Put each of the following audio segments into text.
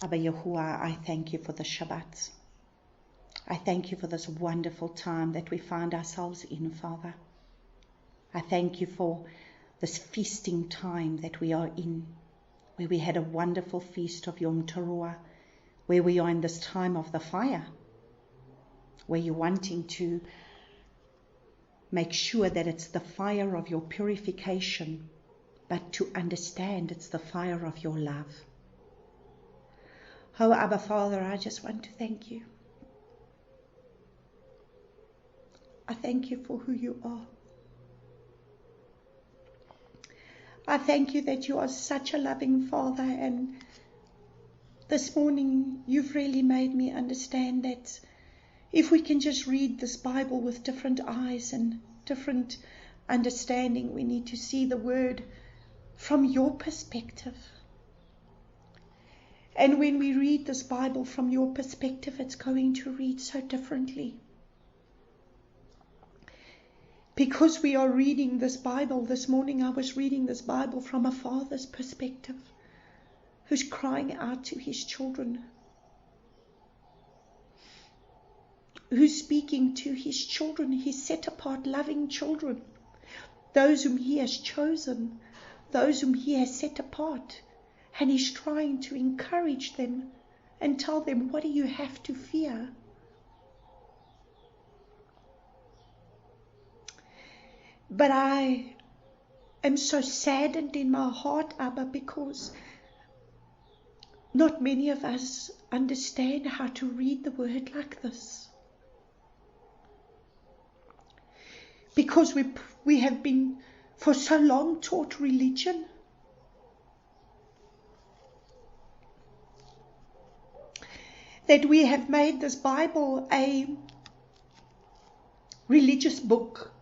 Abba Yahuwah, I thank you for the Shabbat. I thank you for this wonderful time that we find ourselves in, Father. I thank you for this feasting time that we are in, where we had a wonderful feast of Yom Teruah, where we are in this time of the fire, where you're wanting to make sure that it's the fire of your purification, but to understand it's the fire of your love. Oh, Abba Father, I just want to thank you. I thank you for who you are. I thank you that you are such a loving Father, and this morning you've really made me understand that if we can just read this Bible with different eyes and different understanding, we need to see the word from your perspective. And when we read this Bible from your perspective, it's going to read so differently. Because we are reading this Bible, this morning I was reading this Bible from a father's perspective, who's crying out to his children, who's speaking to his children, his set apart, loving children, those whom he has chosen, those whom he has set apart. And he's trying to encourage them and tell them, what do you have to fear? But I am so saddened in my heart, Abba, because not many of us understand how to read the word like this. Because we have been for so long taught religion. That we have made this Bible a religious book.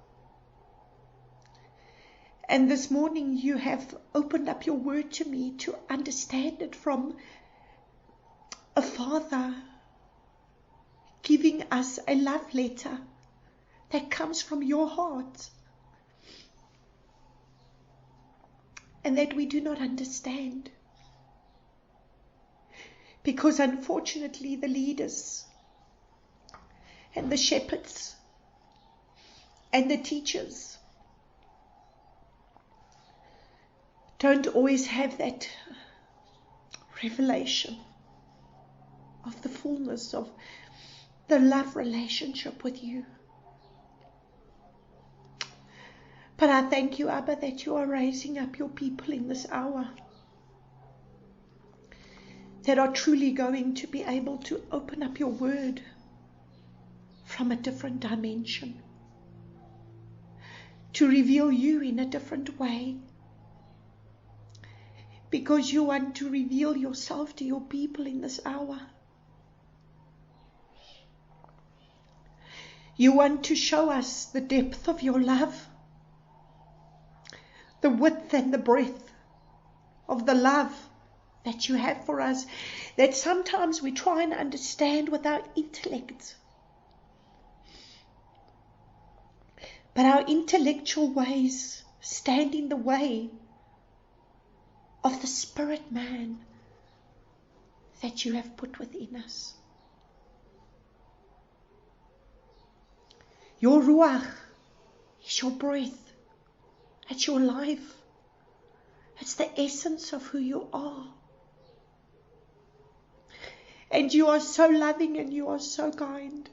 And this morning you have opened up your word to me to understand it from a father giving us a love letter that comes from your heart. And that we do not understand. Because unfortunately the leaders and the shepherds and the teachers don't always have that revelation of the fullness of the love relationship with you. But I thank you, Abba, that you are raising up your people in this hour that are truly going to be able to open up your word from a different dimension, to reveal you in a different way, because you want to reveal yourself to your people in this hour. You want to show us the depth of your love, the width and the breadth of the love that you have for us, that sometimes we try and understand with our intellect. But our intellectual ways stand in the way of the spirit man that you have put within us. Your ruach is your breath. It's your life. It's the essence of who you are. And you are so loving and you are so kind.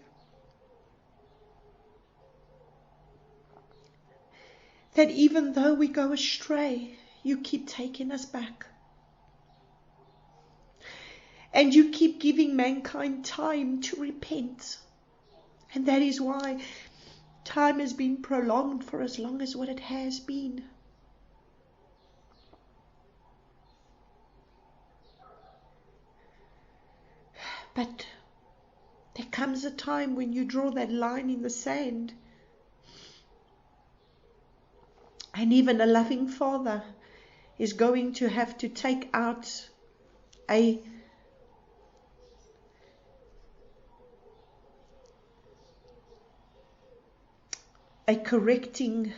That even though we go astray, you keep taking us back. And you keep giving mankind time to repent. And that is why time has been prolonged for as long as what it has been. But there comes a time when you draw that line in the sand. And even a loving father is going to have to take out a correcting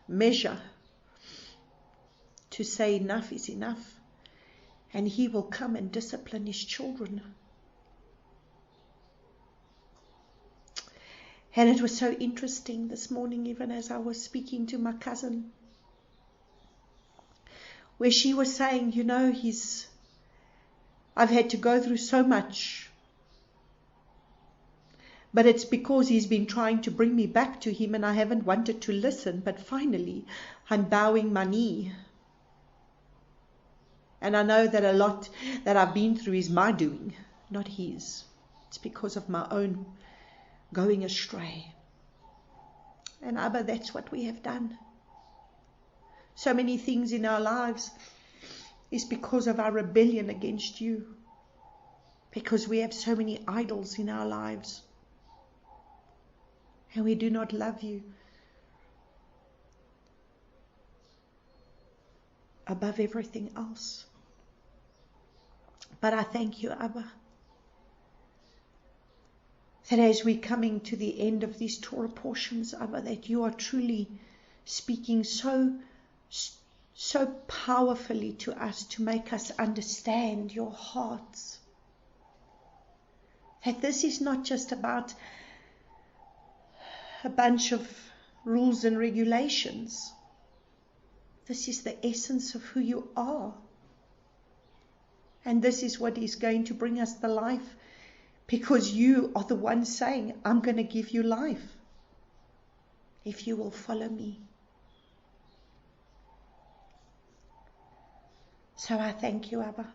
measure to say enough is enough. and He will come and discipline His children. And it was so interesting this morning, even as I was speaking to my cousin, where she was saying, I've had to go through so much, but it's because He's been trying to bring me back to Him and I haven't wanted to listen, but finally I'm bowing my knee. And I know that a lot that I've been through is my doing, not His. It's because of my own going astray. And Abba, that's what we have done. So many things in our lives is because of our rebellion against You. Because we have so many idols in our lives. And we do not love You above everything else. But I thank You, Abba, that as we're coming to the end of these Torah portions, Abba, that You are truly speaking so powerfully to us to make us understand Your hearts. That this is not just about a bunch of rules and regulations. This is the essence of who You are. And this is what is going to bring us the life, because You are the one saying, I'm going to give you life if you will follow Me. So I thank You, Abba.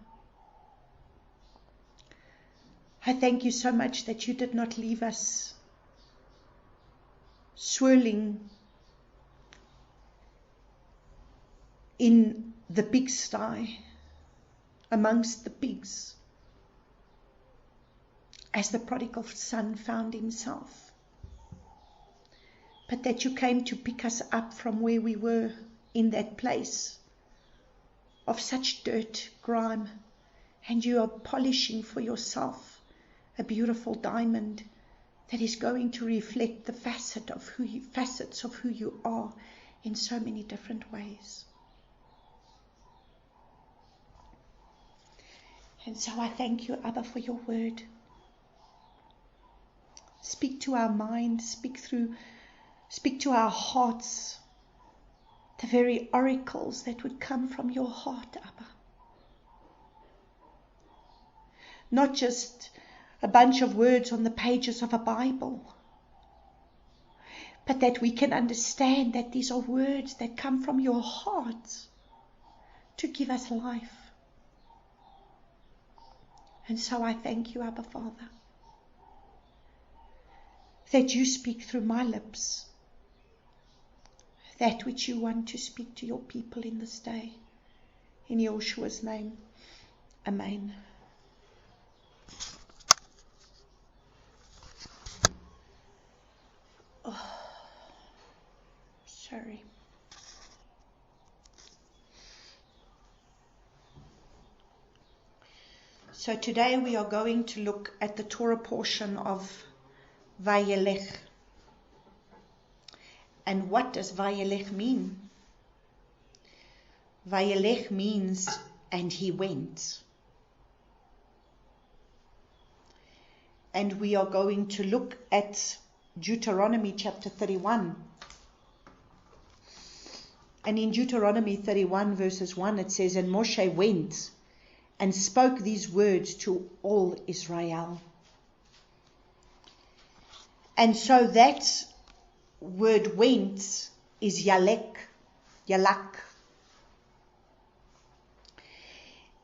I thank You so much that You did not leave us swirling in the pigsty amongst the pigs as the prodigal son found himself, but that You came to pick us up from where we were in that place of such dirt, grime, and You are polishing for Yourself a beautiful diamond that is going to reflect the facets of who You are in so many different ways. And so I thank You, Abba, for Your word. Speak to our mind, speak to our hearts, the very oracles that would come from Your heart, Abba. Not just a bunch of words on the pages of a Bible, but that we can understand that these are words that come from Your heart to give us life. And so I thank You, Abba Father, that You speak through my lips that which You want to speak to Your people in this day. In Yeshua's name, Amen. Oh, sorry. So today we are going to look at the Torah portion of Wayyelek. And what does Wayyelek mean? Wayyelek means, and he went. And we are going to look at Deuteronomy chapter 31. And in Deuteronomy 31 verses 1 it says, and Moshe went and spoke these words to all Israel. And so that word went is Yalak.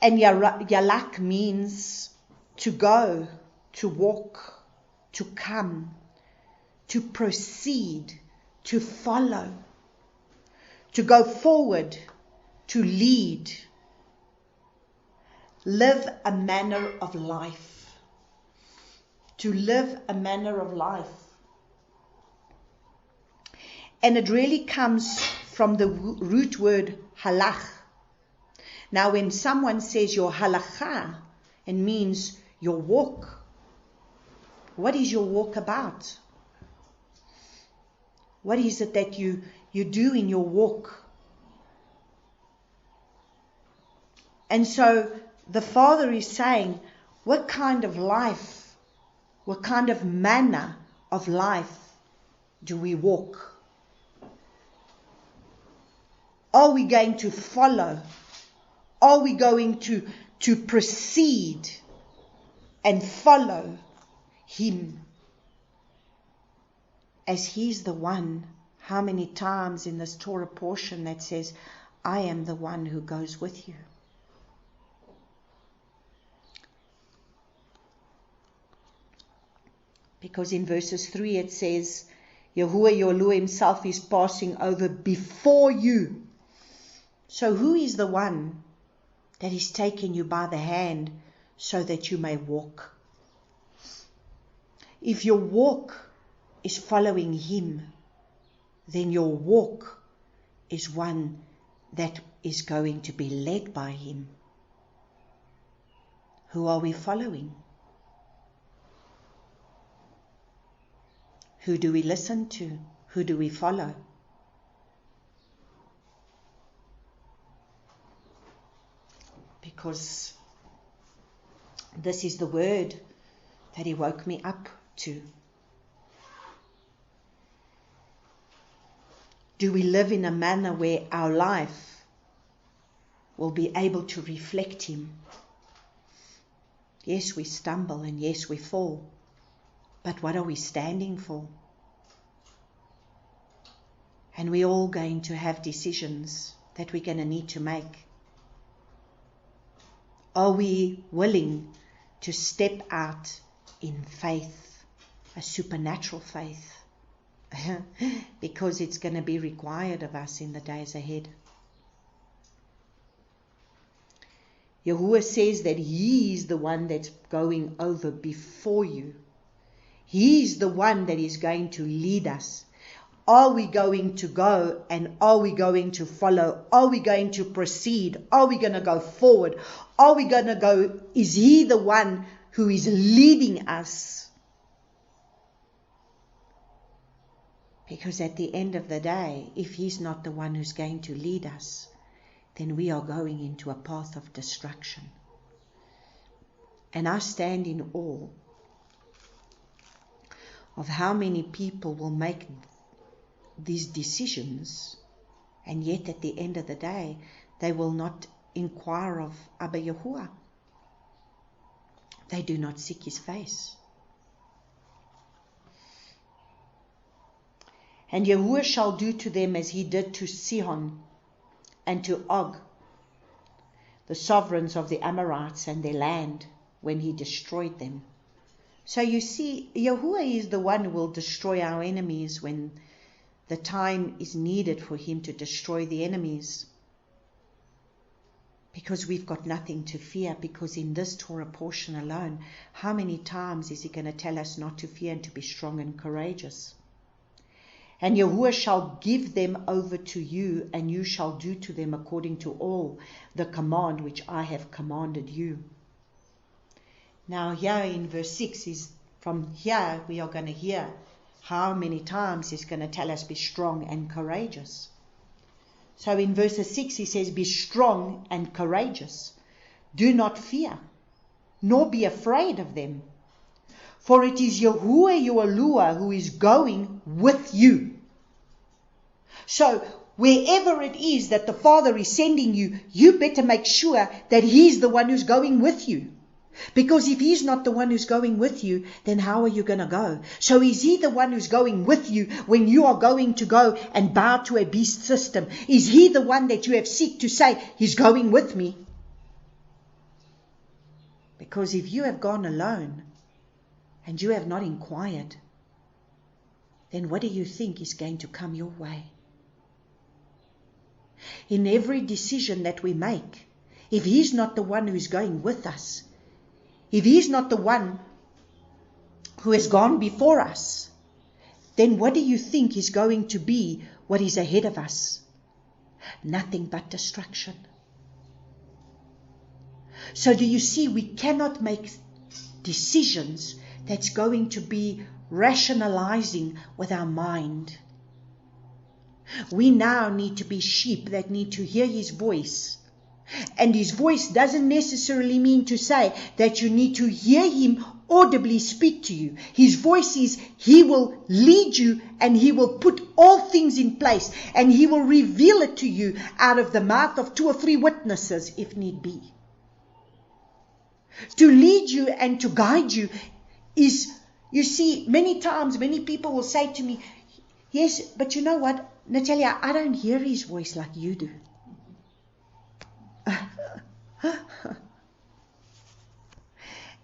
And Yalak means to go, to walk, to come, to proceed, to follow, to go forward, to lead, live a manner of life, to live a manner of life. And it really comes from the root word halach. Now when someone says your halacha, it means your walk. What is your walk about? What is it that you do in your walk? And so the Father is saying, what kind of life, what kind of manner of life do we walk? Are we going to follow? Are we going to proceed and follow Him? As He's the one, how many times in this Torah portion that says, I am the one who goes with you. Because in verses 3 it says, Yahuwah Yahweh Himself is passing over before you. So who is the one that is taking you by the hand so that you may walk? If your walk is following Him, then your walk is one that is going to be led by Him. Who are we following? Who do we listen to? Who do we follow? Because this is the word that He woke me up to. Do we live in a manner where our life will be able to reflect Him? Yes, we stumble and yes, we fall. But what are we standing for? And we're all going to have decisions that we're going to need to make. Are we willing to step out in faith, a supernatural faith? Because it's going to be required of us in the days ahead. Yahuwah says that He is the one that's going over before you. He is the one that is going to lead us. Are we going to go and are we going to follow? Are we going to proceed? Are we going to go forward? Are we going to go? Is He the one who is leading us? Because at the end of the day, if He's not the one who's going to lead us, then we are going into a path of destruction. And I stand in awe of how many people will make these decisions, and yet at the end of the day, they will not inquire of Abba Yahuwah. They do not seek His face. And Yahuwah shall do to them as He did to Sihon and to Og, the sovereigns of the Amorites and their land, when He destroyed them. So you see, Yahuwah is the one who will destroy our enemies when the time is needed for Him to destroy the enemies. Because we've got nothing to fear, because in this Torah portion alone, how many times is He going to tell us not to fear and to be strong and courageous? And Yahuwah shall give them over to you, and you shall do to them according to all the command which I have commanded you. Now here in verse 6 is, from here we are going to hear how many times He's going to tell us be strong and courageous. So in verse 6 He says, be strong and courageous. Do not fear, nor be afraid of them. For it is Yahuwah your Elohim who is going with you. So wherever it is that the Father is sending you, you better make sure that He's the one who's going with you. Because if He's not the one who's going with you, then how are you going to go? So is He the one who's going with you when you are going to go and bow to a beast system? Is He the one that you have seek to say, He's going with me? Because if you have gone alone and you have not inquired, then what do you think is going to come your way? In every decision that we make, if He's not the one who's going with us, if He's not the one who has gone before us, then what do you think is going to be what is ahead of us? Nothing but destruction. So do you see, we cannot make decisions that's going to be rationalizing with our mind. We now need to be sheep that need to hear His voice And his voice doesn't necessarily mean to say that you need to hear him audibly speak to you. His voice is, he will lead you and he will put all things in place and he will reveal it to you out of the mouth of 2 or 3 witnesses if need be. To lead you and to guide you is, you see, many times, many people will say to me, yes, but you know what, Natalia, I don't hear his voice like you do.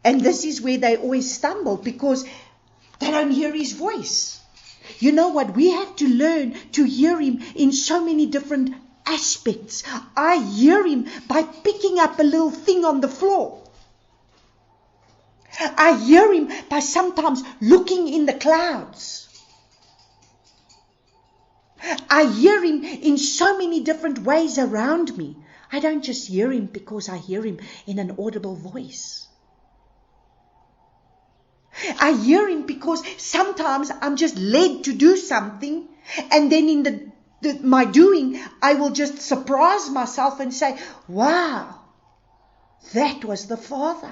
And this is where they always stumble, because they don't hear his voice. You know what? We have to learn to hear him in so many different aspects. I hear him by picking up a little thing on the floor. I hear him by sometimes looking in the clouds. I hear him in so many different ways around me. I don't just hear him because I hear him in an audible voice. I hear him because sometimes I'm just led to do something, and then in my doing, I will just surprise myself and say, wow, that was the Father.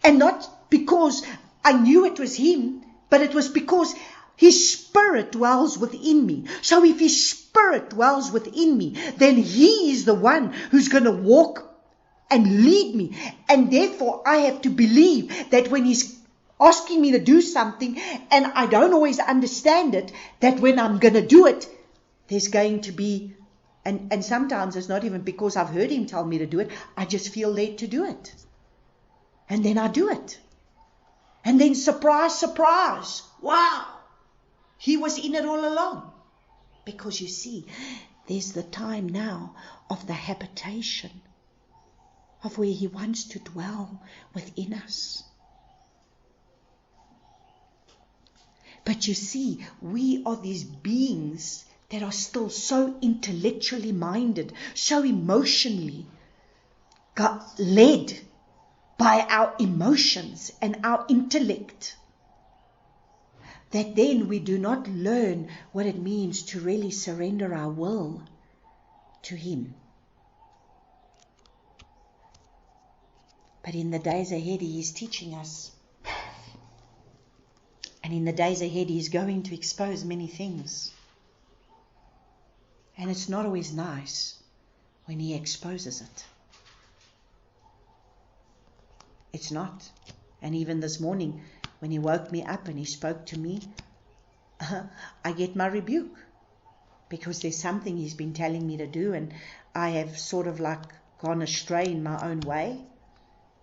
And not because I knew it was him, but it was because his Spirit dwells within me. So if his Spirit dwells within me, then he is the one who's going to walk and lead me. And therefore I have to believe that when he's asking me to do something and I don't always understand it, that when I'm going to do it, there's going to be, and sometimes it's not even because I've heard him tell me to do it, I just feel led to do it. And then I do it. And then surprise, surprise, wow, he was in it all along. Because you see, there's the time now of the habitation, of where he wants to dwell within us. But you see, we are these beings that are still so intellectually minded, so emotionally led by our emotions and our intellect, that then we do not learn what it means to really surrender our will to him. But in the days ahead, he is teaching us. And in the days ahead, he is going to expose many things. And it's not always nice when he exposes it. It's not. And even this morning, when he woke me up and he spoke to me, I get my rebuke. Because there's something he's been telling me to do, and I have sort of like gone astray in my own way.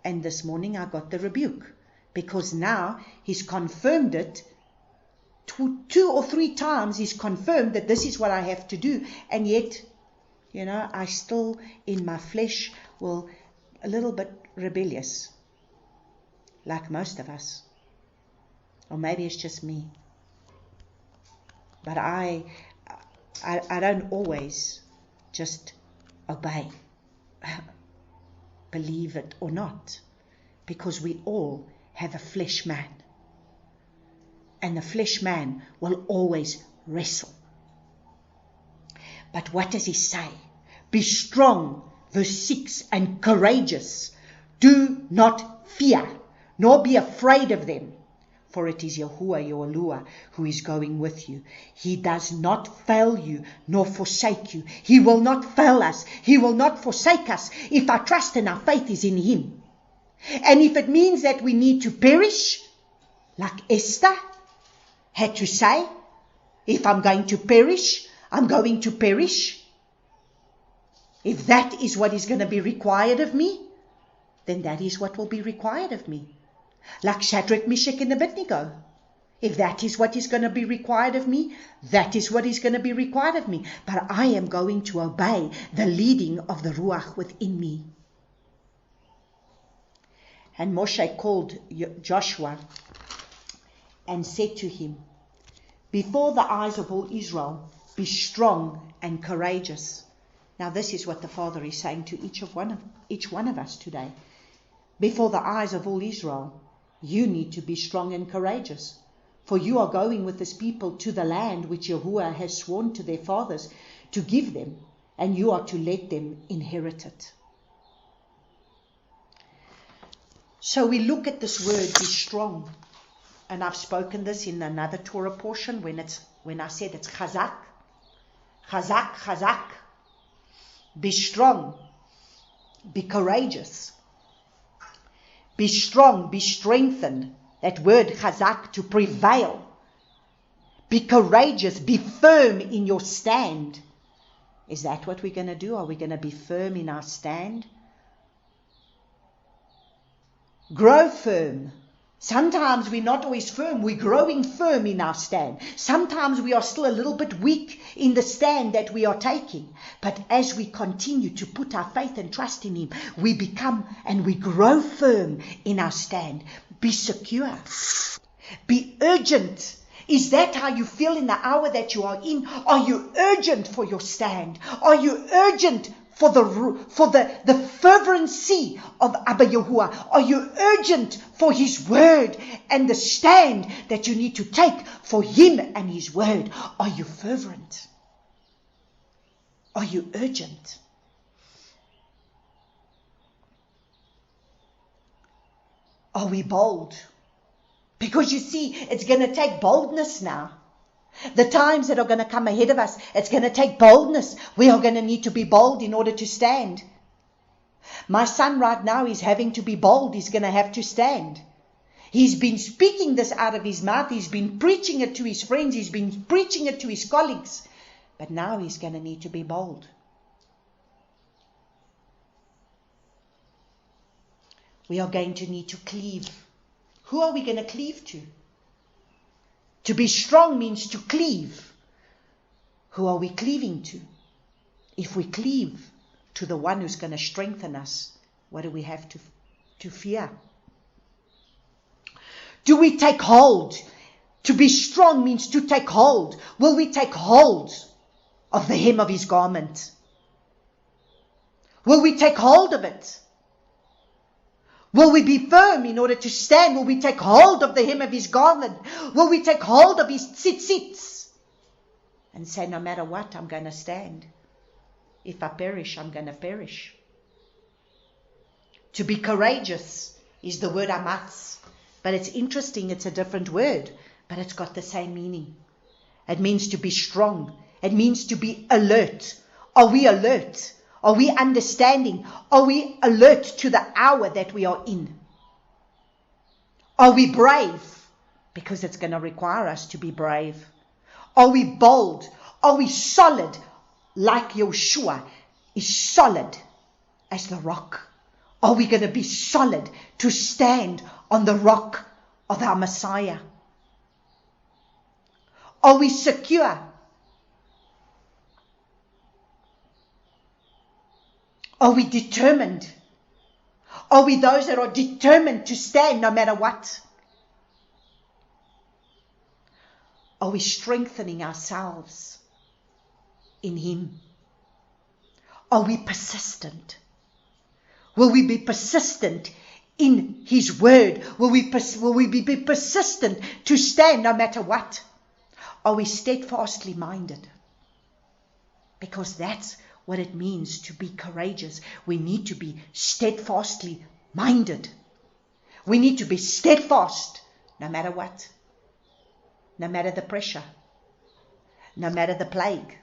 And this morning I got the rebuke, because now he's confirmed it 2 or 3 times. He's confirmed that this is what I have to do. And yet, I still in my flesh will a little bit rebellious, like most of us. Or maybe it's just me. But I don't always just obey. Believe it or not, because we all have a flesh man, and the flesh man will always wrestle. But what does he say? Be strong, verse 6, and courageous. Do not fear, nor be afraid of them, for it is Yahuwah your Elohim who is going with you. He does not fail you nor forsake you. He will not fail us. He will not forsake us if our trust and our faith is in him. And if it means that we need to perish, like Esther had to say, if I'm going to perish, I'm going to perish. If that is what is going to be required of me, then that is what will be required of me. Like Shadrach, Meshach, and Abednego. If that is what is going to be required of me, that is what is going to be required of me. But I am going to obey the leading of the Ruach within me. And Moshe called Joshua and said to him, before the eyes of all Israel, be strong and courageous. Now this is what the Father is saying to each one of us today. Before the eyes of all Israel, you need to be strong and courageous. For you are going with this people to the land which Yahuwah has sworn to their fathers to give them, and you are to let them inherit it. So we look at this word, be strong. And I've spoken this in another Torah portion when I said it's chazak. Chazak, chazak. Be strong. Be courageous. Be strong, be strengthened. That word chazak, to prevail. Be courageous, be firm in your stand. Is that what we're going to do? Are we going to be firm in our stand? Grow firm. Sometimes we're not always firm. We're growing firm in our stand. Sometimes we are still a little bit weak in the stand that we are taking. But as we continue to put our faith and trust in Him, we become and we grow firm in our stand. Be secure. Be urgent. Is that how you feel in the hour that you are in? Are you urgent for your stand? Are you urgent for the fervency of Abba Yahuwah? Are you urgent for His word and the stand that you need to take for Him and His word? Are you fervent? Are you urgent? Are we bold? Because you see, it's going to take boldness now. The times that are going to come ahead of us, it's going to take boldness. We are going to need to be bold in order to stand. My son right now is having to be bold. He's going to have to stand. He's been speaking this out of his mouth. He's been preaching it to his friends. He's been preaching it to his colleagues. But now he's going to need to be bold. We are going to need to cleave. Who are we going to cleave to? To be strong means to cleave. Who are we cleaving to? If we cleave to the one who's going to strengthen us, what do we have to fear? Do we take hold? To be strong means to take hold. Will we take hold of the hem of His garment? Will we take hold of it? Will we be firm in order to stand? Will we take hold of the hem of His garment? Will we take hold of His tzitzits? And say, no matter what, I'm going to stand. If I perish, I'm going to perish. To be courageous is the word amatz. But it's interesting, it's a different word. But it's got the same meaning. It means to be strong. It means to be alert. Are we alert? Are we understanding? Are we alert to the hour that we are in? Are we brave? Because it's going to require us to be brave. Are we bold? Are we solid? Like Yeshua is solid as the rock. Are we going to be solid to stand on the rock of our Messiah? Are we secure? Are we determined? Are we those that are determined to stand no matter what? Are we strengthening ourselves in Him? Are we persistent? Will we be persistent in His word? Will we be persistent to stand no matter what? Are we steadfastly minded? Because that's what it means to be courageous. We need to be steadfastly minded. We need to be steadfast no matter what. No matter the pressure. No matter the plague.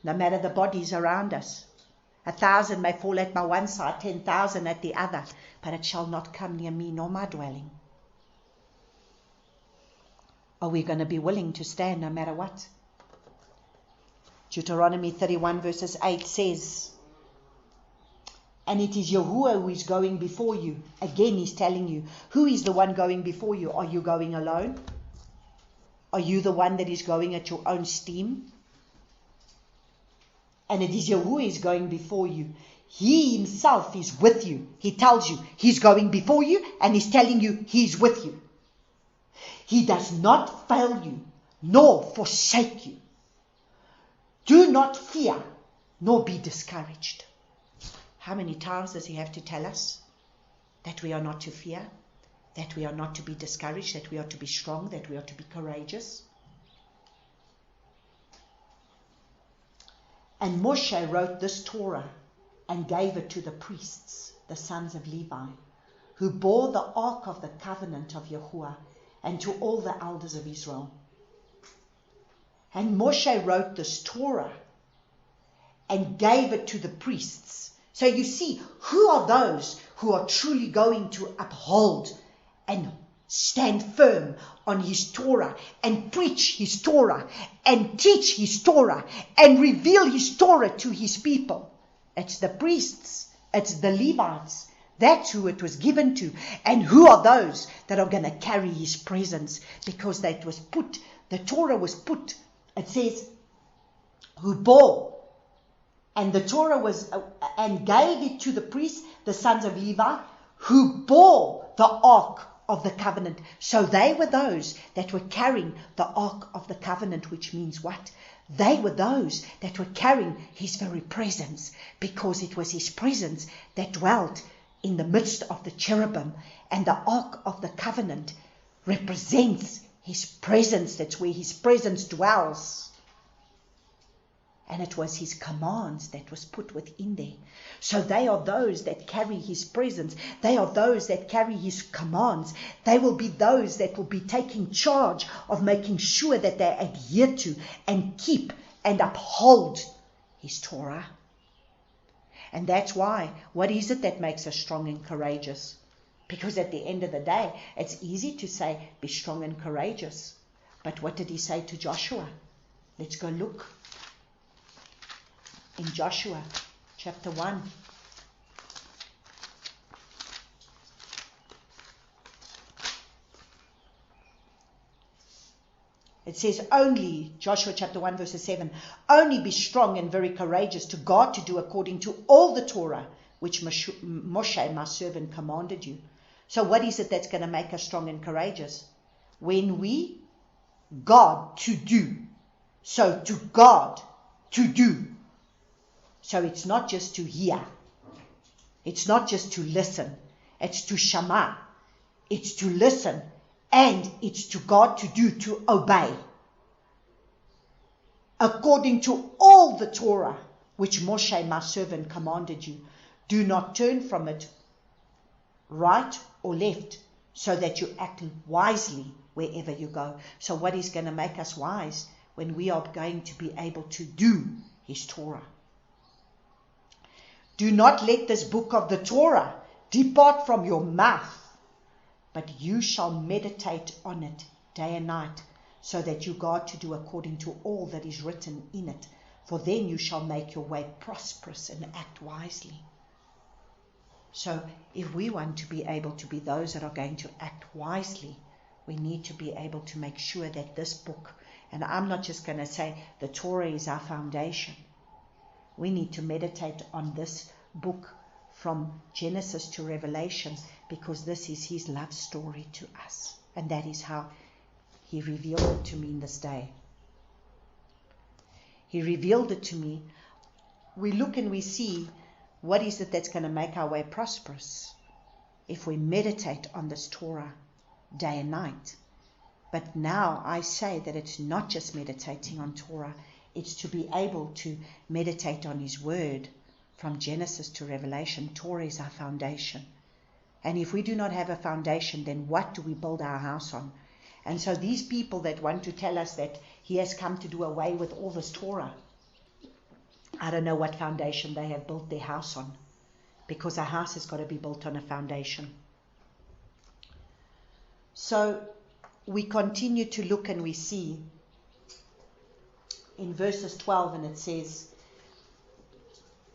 No matter the bodies around us. 1,000 may fall at my one side, 10,000 at the other, but it shall not come near me nor my dwelling. Are we going to be willing to stand no matter what? Deuteronomy 31 verses 8 says, and it is Yahuwah who is going before you. Again, He's telling you, who is the one going before you? Are you going alone? Are you the one that is going at your own steam? And it is Yahuwah who is going before you. He Himself is with you. He tells you He's going before you and He's telling you He's with you. He does not fail you nor forsake you. Do not fear, nor be discouraged. How many times does He have to tell us that we are not to fear, that we are not to be discouraged, that we are to be strong, that we are to be courageous? And Moshe wrote this Torah and gave it to the priests, the sons of Levi, who bore the ark of the covenant of Yahuwah, and to all the elders of Israel. And Moshe wrote this Torah and gave it to the priests. So you see, who are those who are truly going to uphold and stand firm on his Torah and preach his Torah and teach his Torah and reveal his Torah to his people? It's the priests, it's the Levites. That's who it was given to. And who are those that are going to carry his presence? Because that was put, the Torah was put, it says, who bore. And the Torah was, and gave it to the priests, the sons of Levi, who bore the ark of the covenant. So they were those that were carrying the ark of the covenant, which means what? They were those that were carrying his very presence, because it was his presence that dwelt in the midst of the cherubim, and the ark of the covenant represents his presence. That's where his presence dwells. And it was his commands that was put within there. So they are those that carry his presence. They are those that carry his commands. They will be those that will be taking charge of making sure that they adhere to and keep and uphold his Torah. And that's why, what is it that makes us strong and courageous? Because at the end of the day, it's easy to say, be strong and courageous. But what did he say to Joshua? Let's go look. In Joshua chapter 1. It says only, Joshua chapter 1 verses 7, only be strong and very courageous to God to do according to all the Torah which Moshe, my servant, commanded you. So what is it that's going to make us strong and courageous? When we, God to do. So to God to do. So it's not just to hear. It's not just to listen. It's to shama. It's to listen. And it's to God to do, to obey. According to all the Torah which Moshe, my servant, commanded you. Do not turn from it right or left, so that you act wisely wherever you go. So what is going to make us wise? When we are going to be able to do his Torah. Do not let this book of the Torah depart from your mouth, but you shall meditate on it day and night, so that you guard to do according to all that is written in it. For then you shall make your way prosperous and act wisely. So if we want to be able to be those that are going to act wisely, we need to be able to make sure that this book, and I'm not just going to say the Torah is our foundation. We need to meditate on this book from Genesis to Revelation, because this is his love story to us. And that is how he revealed it to me in this day. He revealed it to me. We look and we see, what is it that's going to make our way prosperous? If we meditate on this Torah day and night. But now I say that it's not just meditating on Torah, it's to be able to meditate on his word from Genesis to Revelation. Torah is our foundation. And if we do not have a foundation, then what do we build our house on? And so these people that want to tell us that he has come to do away with all this Torah, I don't know what foundation they have built their house on, because a house has got to be built on a foundation. So we continue to look and we see in verses 12, and it says,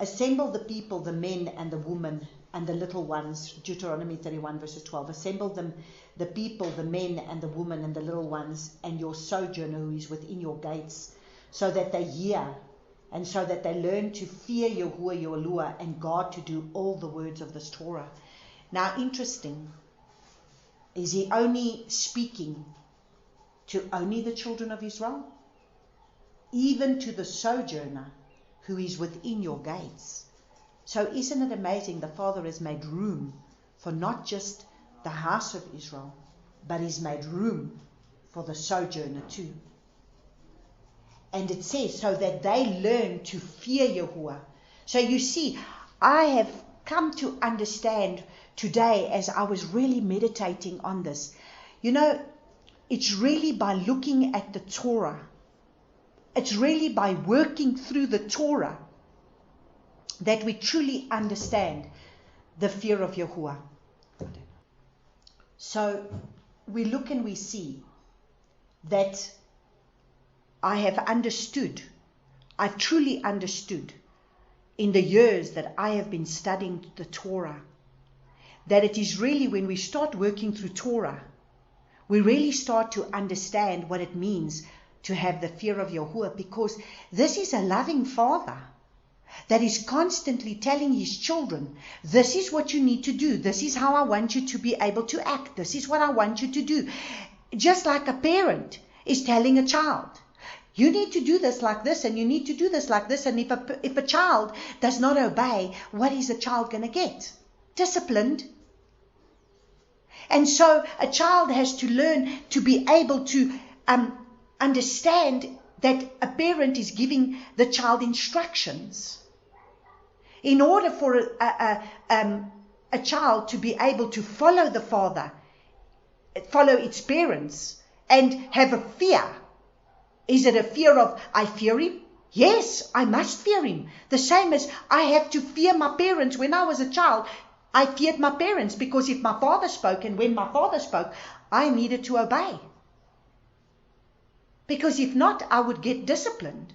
assemble the people, the men and the women and the little ones. Deuteronomy 31 verses 12. Assemble them, the people, the men and the women and the little ones, and your sojourner who is within your gates, so that they hear and so that they learn to fear Yahuwah your Elohim and God to do all the words of this Torah. Now, interesting, is he only speaking to only the children of Israel? Even to the sojourner who is within your gates. So isn't it amazing? The Father has made room for not just the house of Israel, but he's made room for the sojourner too. And it says, so that they learn to fear Yahuwah. So you see, I have come to understand today, as I was really meditating on this, it's really by looking at the Torah. It's really by working through the Torah that we truly understand the fear of Yahuwah. So we look and we see that I've truly understood in the years that I have been studying the Torah, that it is really when we start working through Torah, we really start to understand what it means to have the fear of Yahuwah, because this is a loving Father that is constantly telling his children, this is what you need to do. This is how I want you to be able to act. This is what I want you to do. Just like a parent is telling a child, you need to do this like this, and you need to do this like this. And if a child does not obey, what is the child going to get? Disciplined. And so a child has to learn to be able to understand that a parent is giving the child instructions. In order for a child to be able to follow the father, follow its parents, and have a fear. Is it a fear of, I fear him? Yes, I must fear him. The same as I have to fear my parents. When I was a child, I feared my parents, because if my father spoke, and when my father spoke, I needed to obey. Because if not, I would get disciplined.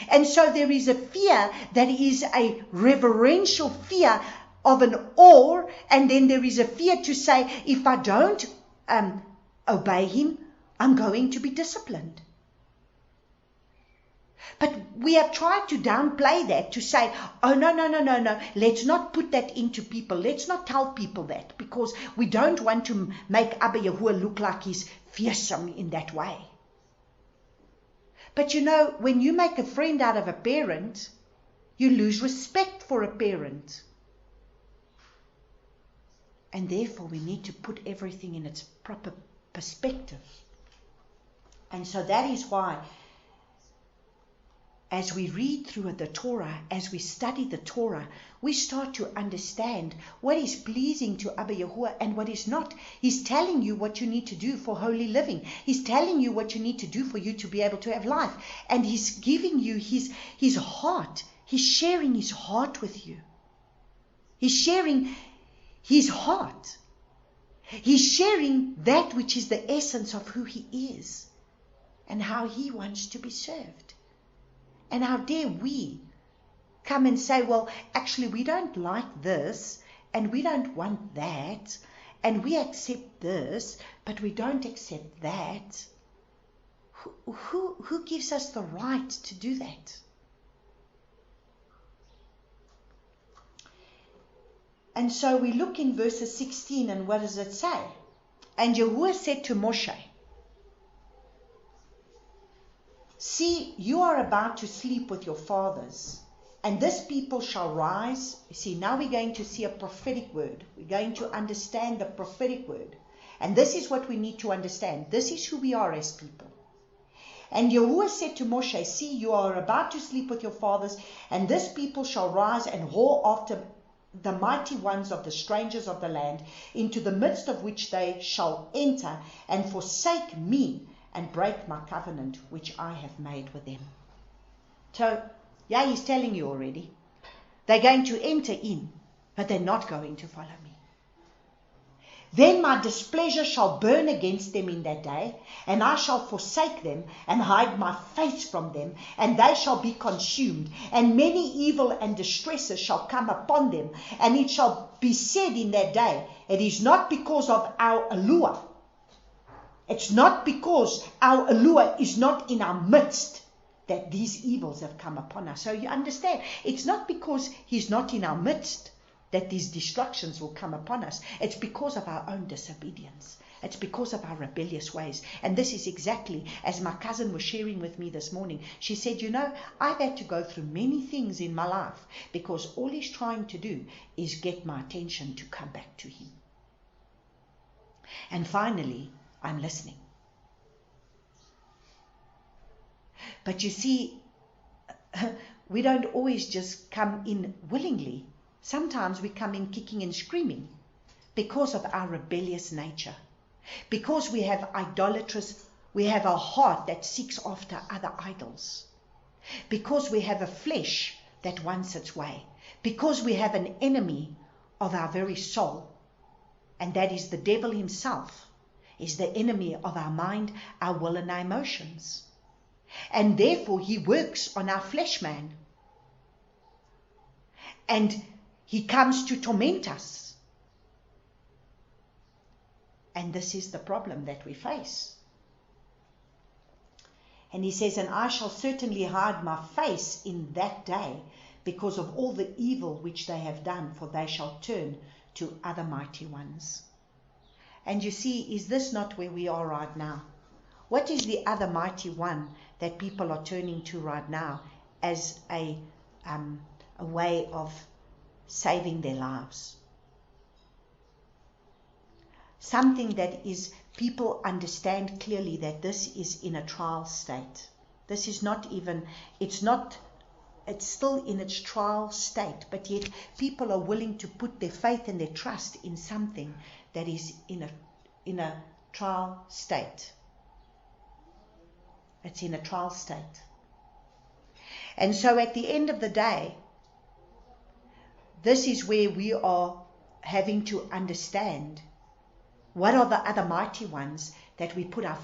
And so there is a fear that is a reverential fear of an awe, and then there is a fear to say, if I don't obey him, I'm going to be disciplined. But we have tried to downplay that, to say, oh, no, let's not put that into people. Let's not tell people that, because we don't want to make Abba Yahuwah look like he's fearsome in that way. But when you make a friend out of a parent, you lose respect for a parent. And therefore we need to put everything in its proper perspective. And so that is why, as we read through the Torah, as we study the Torah, we start to understand what is pleasing to Abba Yahuwah and what is not. He's telling you what you need to do for holy living. He's telling you what you need to do for you to be able to have life. And he's giving you his heart. He's sharing his heart with you. He's sharing his heart. He's sharing that which is the essence of who he is and how he wants to be served. And how dare we come and say, well, actually, we don't like this, and we don't want that, and we accept this, but we don't accept that. Who gives us the right to do that? And so we look in verses 16, and what does it say? And Yahuwah said to Moshe, see, you are about to sleep with your fathers, and this people shall rise. You see, now we're going to see a prophetic word. We're going to understand the prophetic word. And this is what we need to understand. This is who we are as people. And Yahuwah said to Moshe, see, you are about to sleep with your fathers, and this people shall rise and whore after the mighty ones of the strangers of the land, into the midst of which they shall enter, and forsake me, and break my covenant which I have made with them. So, yeah, he's telling you already. They're going to enter in, but they're not going to follow me. Then my displeasure shall burn against them in that day, and I shall forsake them, and hide my face from them, and they shall be consumed, and many evil and distresses shall come upon them, and it shall be said in that day, it is not because of our Eluah. It's not because our Eluah is not in our midst that these evils have come upon us. So you understand, it's not because he's not in our midst that these destructions will come upon us. It's because of our own disobedience. It's because of our rebellious ways. And this is exactly, as my cousin was sharing with me this morning, she said, I've had to go through many things in my life because all he's trying to do is get my attention to come back to him. And finally, I'm listening. But you see, we don't always just come in willingly. Sometimes we come in kicking and screaming because of our rebellious nature. Because we have we have a heart that seeks after other idols. Because we have a flesh that wants its way. Because we have an enemy of our very soul. And that is the devil himself, is the enemy of our mind, our will and our emotions. And therefore he works on our flesh man. And he comes to torment us. And this is the problem that we face. And he says, and I shall certainly hide my face in that day because of all the evil which they have done, for they shall turn to other mighty ones. And you see, is this not where we are right now? What is the other mighty one that people are turning to right now as a way of saving their lives? Something that is, people understand clearly that this is in a trial state. This is not even, it's still in its trial state, but yet people are willing to put their faith and their trust in something that is in a trial state. It's in a trial state. And so at the end of the day, this is where we are having to understand what are the other mighty ones that we put our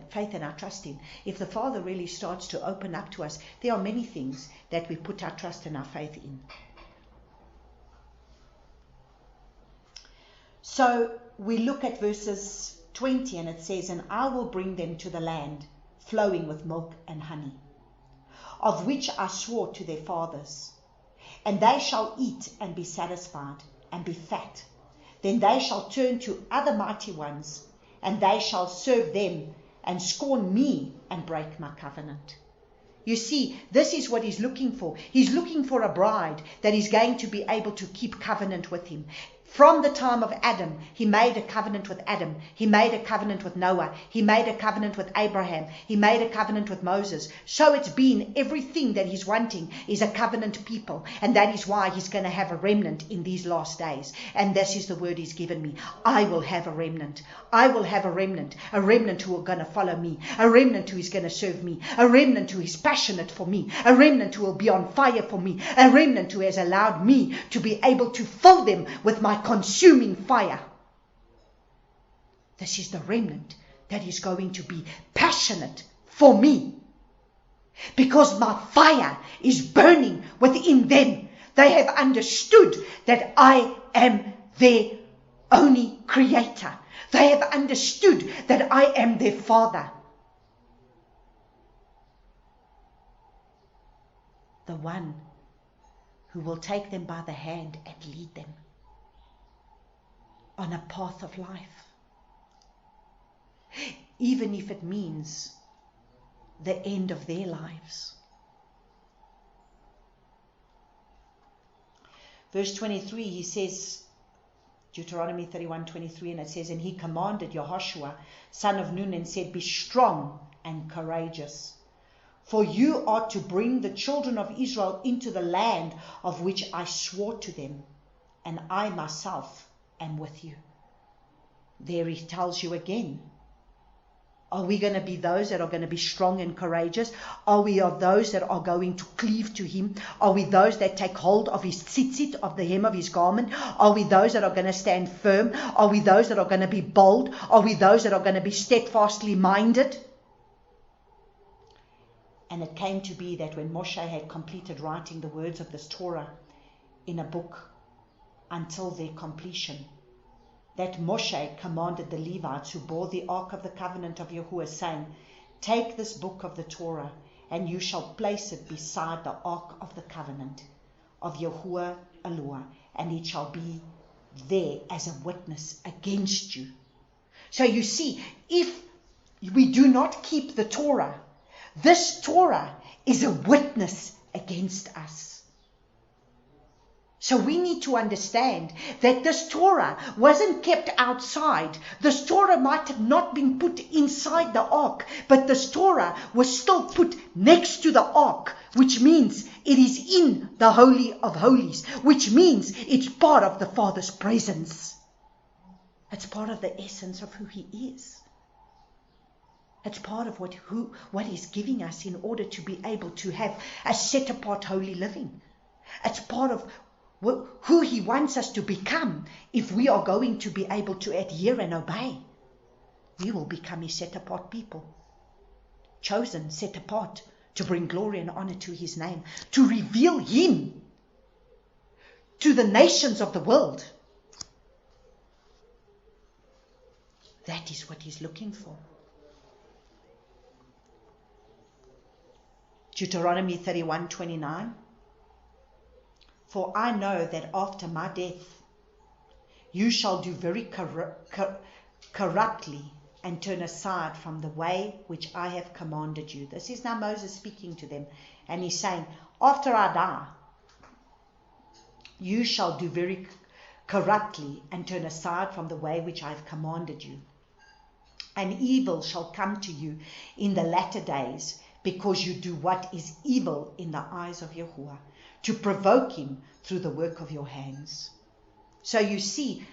faith and our trust in. If the Father really starts to open up to us, there are many things that we put our trust and our faith in. So we look at verses 20 and it says, and I will bring them to the land flowing with milk and honey, of which I swore to their fathers, and they shall eat and be satisfied and be fat. Then they shall turn to other mighty ones, and they shall serve them and scorn me and break my covenant. You see, this is what he's looking for. He's looking for a bride that is going to be able to keep covenant with him. From the time of Adam, he made a covenant with Adam. He made a covenant with Noah. He made a covenant with Abraham. He made a covenant with Moses. So it's been everything that he's wanting is a covenant people. And that is why he's going to have a remnant in these last days. And this is the word he's given me. I will have a remnant. I will have a remnant who are going to follow me. A remnant who is going to serve me. A remnant who is passionate for me. A remnant who will be on fire for me. A remnant who has allowed me to be able to fill them with my consuming fire. This is the remnant that is going to be passionate for me, because my fire is burning within them. They have understood that I am their only creator. They have understood that I am their father. The one who will take them by the hand and lead them on a path of life, even if it means the end of their lives. Verse 23, he says, Deuteronomy 31:23, and it says, and he commanded Yehoshua, son of Nun, and said, be strong and courageous, for you are to bring the children of Israel into the land of which I swore to them, and I myself am with you. There he tells you again, are we going to be those that are going to be strong and courageous? Are we those that are going to cleave to him? Are we those that take hold of his tzitzit, of the hem of his garment? Are we those that are going to stand firm? Are we those that are going to be bold? Are we those that are going to be steadfastly minded? And it came to be that when Moshe had completed writing the words of this Torah in a book until their completion, that Moshe commanded the Levites who bore the ark of the covenant of Yahuwah, saying, take this book of the Torah, and you shall place it beside the ark of the covenant of Yahuwah Elohah, and it shall be there as a witness against you. So you see, if we do not keep the Torah, this Torah is a witness against us. So we need to understand that this Torah wasn't kept outside. This Torah might have not been put inside the ark, but this Torah was still put next to the ark, which means it is in the Holy of Holies, which means it's part of the Father's presence. It's part of the essence of who He is. It's part of what He's giving us in order to be able to have a set apart holy living. It's part of who He wants us to become. If we are going to be able to adhere and obey, we will become His set apart people, chosen, set apart to bring glory and honor to His name, to reveal Him to the nations of the world. That is what He's looking for. Deuteronomy 31:29. For I know that after my death, you shall do very corruptly and turn aside from the way which I have commanded you. This is now Moses speaking to them. And he's saying, after I die, you shall do very corruptly and turn aside from the way which I have commanded you. And evil shall come to you in the latter days, because you do what is evil in the eyes of Yahuwah, to provoke Him through the work of your hands. So you see,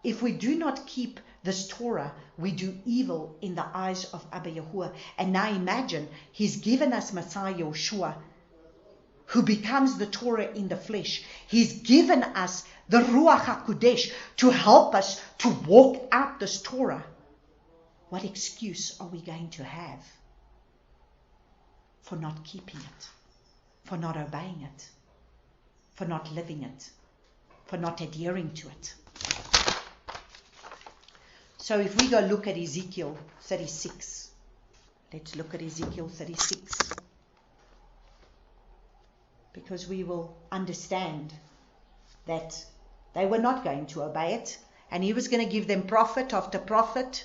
if we do not keep this Torah, we do evil in the eyes of Abba Yahuwah. And now imagine, He's given us Messiah Yeshua, who becomes the Torah in the flesh. He's given us the Ruach HaKodesh to help us to walk out this Torah. What excuse are we going to have for not keeping it, for not obeying it, for not living it, for not adhering to it? So if we go look at Ezekiel 36, let's look at Ezekiel 36, because we will understand that they were not going to obey it, and He was going to give them prophet after prophet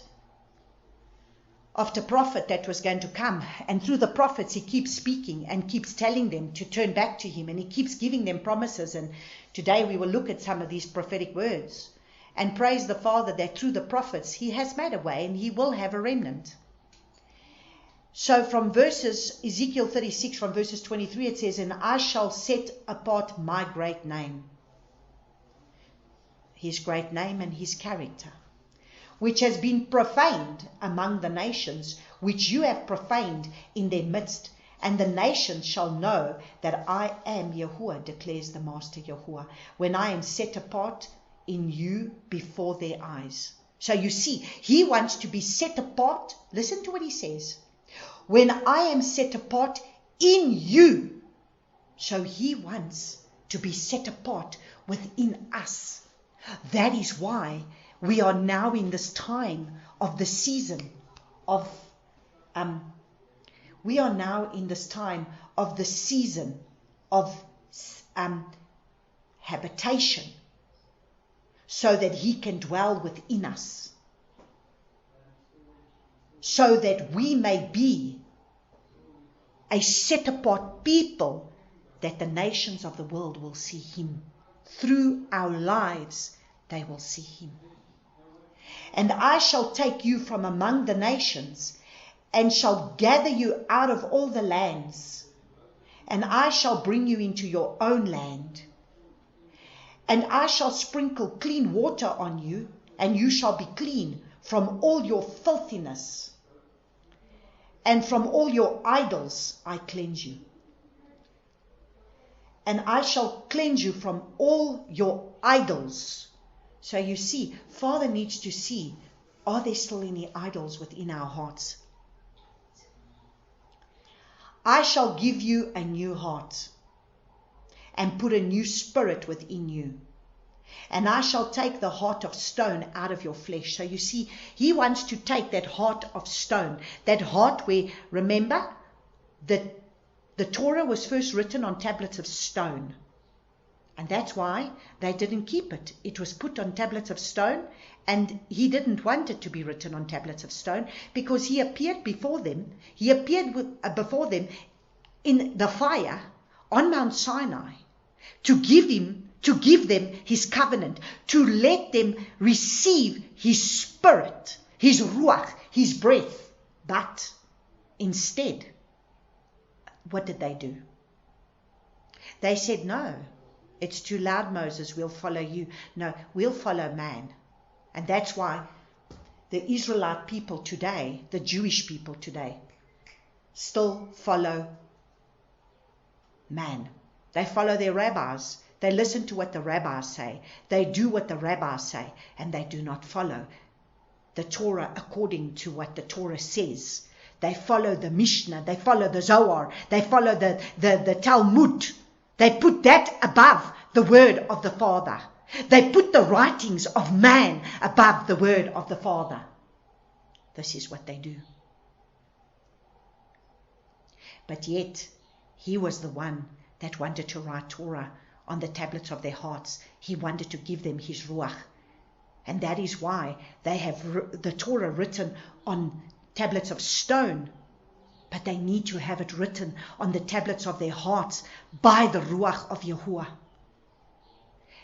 after prophet that was going to come. And through the prophets, He keeps speaking and keeps telling them to turn back to Him, and He keeps giving them promises. And today we will look at some of these prophetic words and praise the Father that through the prophets He has made a way, and He will have a remnant. So from Ezekiel 36, from verses 23, it says, and I shall set apart my great name, His great name and His character, which has been profaned among the nations, which you have profaned in their midst. And the nations shall know that I am Yahuwah, declares the Master Yahuwah, when I am set apart in you before their eyes. So you see, He wants to be set apart. Listen to what He says. When I am set apart in you. So He wants to be set apart within us. That is why we are now in this time of the season of habitation, so that He can dwell within us, so that we may be a set apart people, that the nations of the world will see Him. Through our lives, they will see Him. And I shall take you from among the nations, and shall gather you out of all the lands, and I shall bring you into your own land. And I shall sprinkle clean water on you, and you shall be clean from all your filthiness. And from all your idols I cleanse you. And I shall cleanse you from all your idols. So you see, Father needs to see, are there still any idols within our hearts? I shall give you a new heart, and put a new spirit within you. And I shall take the heart of stone out of your flesh. So you see, He wants to take that heart of stone, that heart where, remember, that the Torah was first written on tablets of stone. And that's why they didn't keep it. It was put on tablets of stone, and He didn't want it to be written on tablets of stone, because He appeared before them. He appeared before them in the fire on Mount Sinai to to give them his covenant, to let them receive his spirit, his ruach, his breath. But instead, what did they do? They said, no, it's too loud, Moses, we'll follow you. No, we'll follow man. And that's why the Israelite people today, the Jewish people today, still follow man. They follow their rabbis. They listen to what the rabbis say. They do what the rabbis say, and they do not follow the Torah according to what the Torah says. They follow the Mishnah. They follow the Zohar. They follow the Talmud. They put that above the word of the Father. They put the writings of man above the word of the Father. This is what they do. But yet, he was the one that wanted to write Torah on the tablets of their hearts. He wanted to give them his ruach. And that is why they have the Torah written on tablets of stone. But they need to have it written on the tablets of their hearts by the ruach of Yahuwah.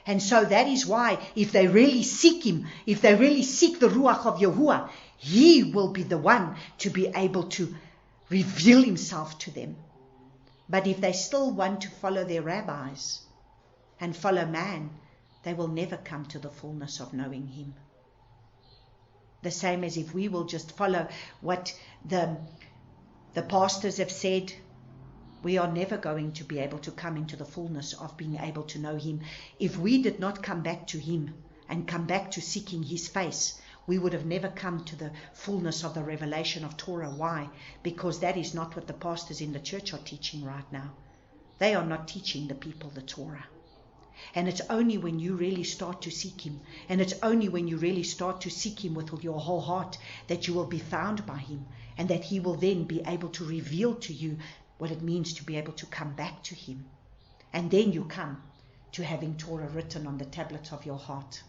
And so that is why if they really seek him, if they really seek the ruach of Yahuwah, he will be the one to be able to reveal himself to them. But if they still want to follow their rabbis and follow man, they will never come to the fullness of knowing him. The same as if we will just follow what the pastors have said, we are never going to be able to come into the fullness of being able to know him. If we did not come back to him and come back to seeking his face, we would have never come to the fullness of the revelation of Torah. Why? Because that is not what the pastors in the church are teaching right now. They are not teaching the people the Torah. And it's only when you really start to seek him, and it's only when you really start to seek him with your whole heart, that you will be found by him, and that he will then be able to reveal to you what it means to be able to come back to him. And then you come to having Torah written on the tablets of your heart.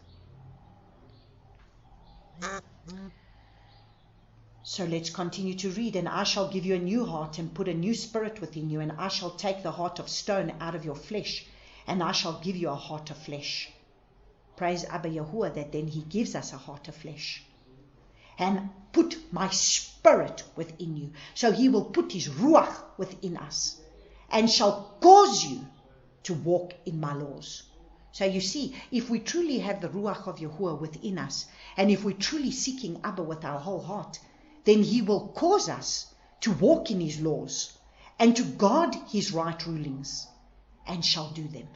So let's continue to read. And I shall give you a new heart and put a new spirit within you, and I shall take the heart of stone out of your flesh, and I shall give you a heart of flesh. Praise Abba Yahuwah that then he gives us a heart of flesh. And put my spirit within you. So he will put his ruach within us, and shall cause you to walk in my laws. So you see, if we truly have the ruach of Yahuwah within us, and if we're truly seeking Abba with our whole heart, then he will cause us to walk in his laws and to guard his right rulings, and shall do them,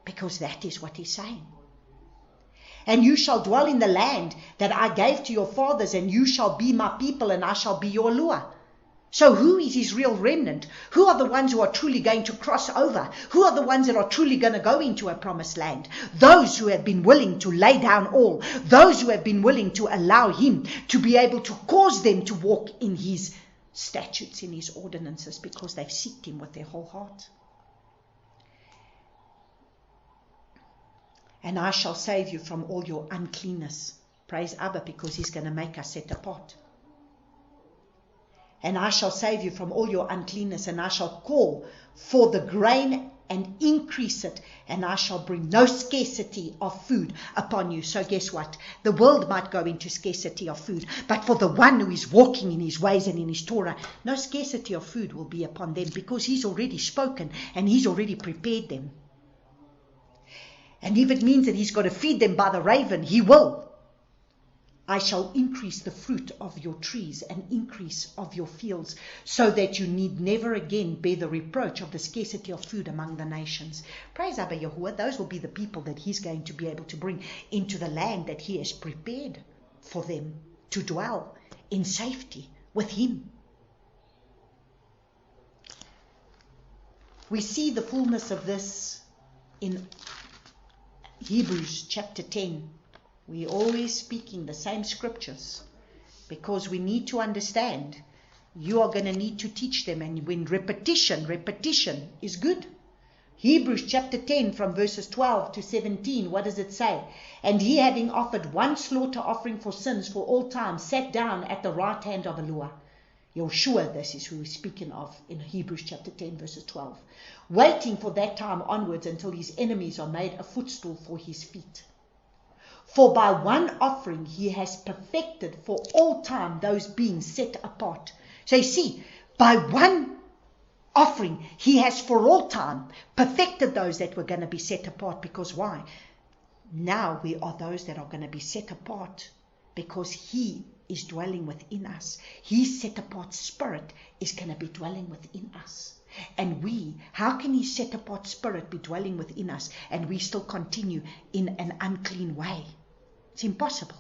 because that is what he's saying. And you shall dwell in the land that I gave to your fathers, and you shall be my people, and I shall be your Lua. So who is his real remnant? Who are the ones who are truly going to cross over? Who are the ones that are truly going to go into a promised land? Those who have been willing to lay down all. Those who have been willing to allow him to be able to cause them to walk in his statutes, in his ordinances, because they've sought him with their whole heart. And I shall save you from all your uncleanness. Praise Abba, because he's going to make us set apart. And I shall save you from all your uncleanness, and I shall call for the grain and increase it, and I shall bring no scarcity of food upon you. So guess what? The world might go into scarcity of food, but for the one who is walking in his ways and in his Torah, no scarcity of food will be upon them, because he's already spoken and he's already prepared them. And if it means that he's got to feed them by the raven, he will. I shall increase the fruit of your trees and increase of your fields, so that you need never again bear the reproach of the scarcity of food among the nations. Praise Abba Yahuwah, those will be the people that he's going to be able to bring into the land that he has prepared for them to dwell in safety with him. We see the fullness of this in Hebrews chapter 10. We're always speaking the same scriptures, because we need to understand. You are going to need to teach them, and when repetition is good. Hebrews chapter 10 from verses 12 to 17, what does it say? And he, having offered one slaughter offering for sins for all time, sat down at the right hand of Elohim. Yeshua, this is who he's speaking of in Hebrews chapter 10 verses 12. Waiting for that time onwards until his enemies are made a footstool for his feet. For by one offering he has perfected for all time those being set apart. So you see, by one offering he has for all time perfected those that were going to be set apart. Because why? Now we are those that are going to be set apart because he is dwelling within us. His set apart spirit is going to be dwelling within us. And how can his set apart spirit be dwelling within us and we still continue in an unclean way? It's impossible.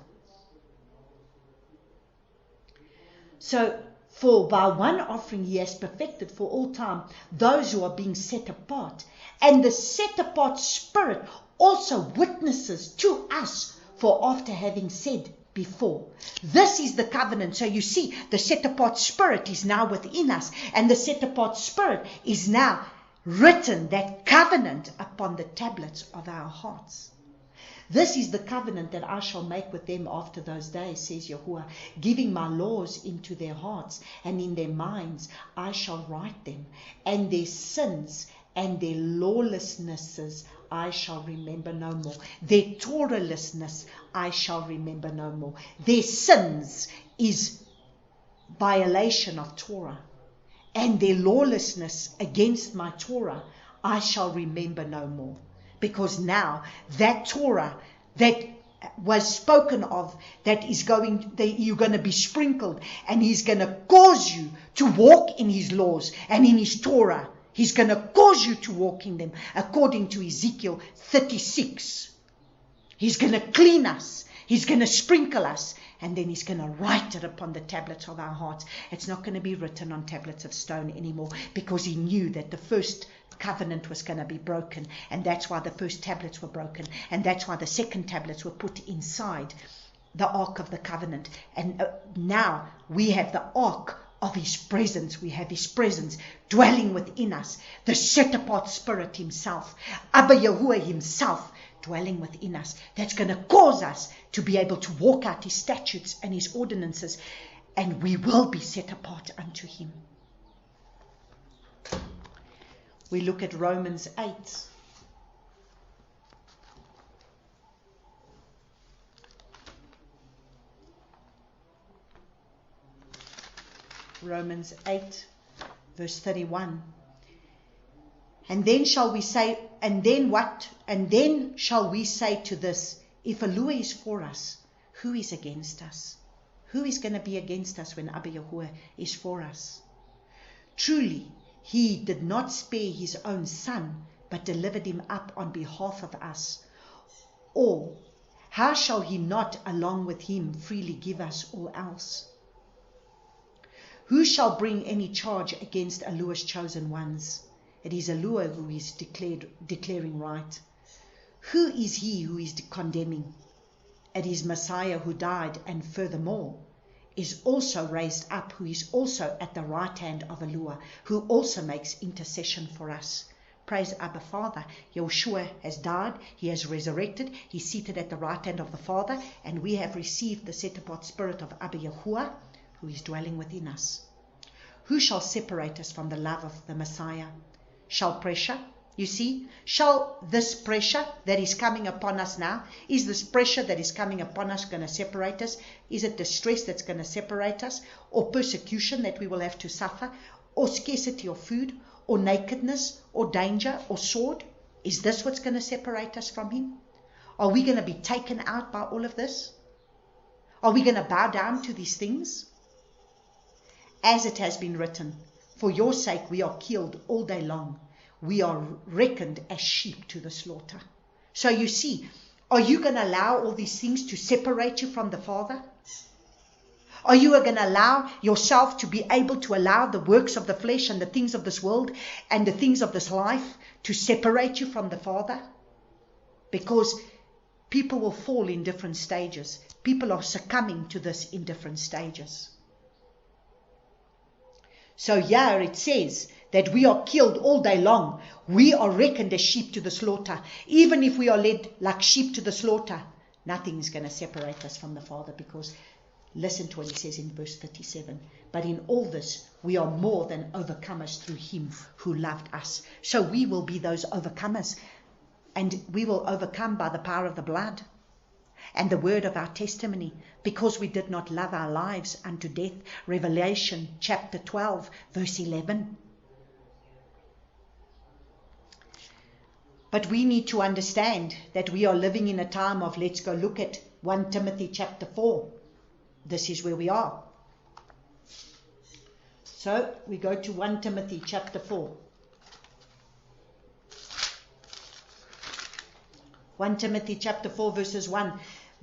So, for by one offering he has perfected for all time those who are being set apart. And the set apart spirit also witnesses to us, for after having said before, this is the covenant. So you see, the set apart spirit is now within us, and the set apart spirit is now written, that covenant, upon the tablets of our hearts. This is the covenant that I shall make with them after those days, says Yahuwah, giving my laws into their hearts, and in their minds I shall write them, and their sins and their lawlessnesses I shall remember no more. Their Torahlessness I shall remember no more. Their sins is violation of Torah, and their lawlessness against my Torah I shall remember no more. Because now that Torah that was spoken of, you're going to be sprinkled, and he's going to cause you to walk in his laws and in his Torah. He's going to cause you to walk in them according to Ezekiel 36. He's going to clean us. He's going to sprinkle us. And then he's going to write it upon the tablets of our hearts. It's not going to be written on tablets of stone anymore, because he knew that the first covenant was going to be broken. And that's why the first tablets were broken. And that's why the second tablets were put inside the Ark of the Covenant. And now we have the Ark of his presence. We have his presence dwelling within us, the set apart spirit himself, Abba Yahuwah himself dwelling within us. That's going to cause us to be able to walk out his statutes and his ordinances, and we will be set apart unto him. We look at Romans 8. Romans 8 verse 31. And then shall we say, and then what? And then shall we say to this, if Yahuwah is for us, who is against us? Who is going to be against us when Abba Yahuwah is for us? Truly, he did not spare his own son, but delivered him up on behalf of us. Or, how shall he not along with him freely give us all else? Who shall bring any charge against Yahuwah's chosen ones? It is Yahuwah who is declaring right. Who is he who is condemning? It is Messiah who died, and furthermore is also raised up, who is also at the right hand of Yahuwah, who also makes intercession for us. Praise Abba Father. Yeshua has died, he has resurrected, he's seated at the right hand of the Father, and we have received the set apart spirit of Abba Yahuwah, who is dwelling within us. Who shall separate us from the love of the Messiah? Shall pressure, you see, shall this pressure that is coming upon us now, is this pressure that is coming upon us going to separate us? Is it distress that's going to separate us? Or persecution that we will have to suffer? Or scarcity of food? Or nakedness? Or danger? Or sword? Is this what's going to separate us from him? Are we going to be taken out by all of this? Are we going to bow down to these things? As it has been written, for your sake we are killed all day long. We are reckoned as sheep to the slaughter. So you see, are you going to allow all these things to separate you from the Father? Are you going to allow yourself to be able to allow the works of the flesh and the things of this world and the things of this life to separate you from the Father? Because people will fall in different stages. People are succumbing to this in different stages. So here it says that we are killed all day long. We are reckoned as sheep to the slaughter. Even if we are led like sheep to the slaughter, nothing is going to separate us from the Father, because Listen to what he says in verse 37. But in all this, we are more than overcomers through him who loved us. So we will be those overcomers. And we will overcome by the power of the blood and the word of our testimony, because we did not love our lives unto death. Revelation chapter 12, verse 11. But we need to understand that we are living in a time of, let's go look at 1 Timothy chapter 4. This is where we are. So we go to 1 Timothy chapter 4. 1 Timothy chapter 4 verses 1.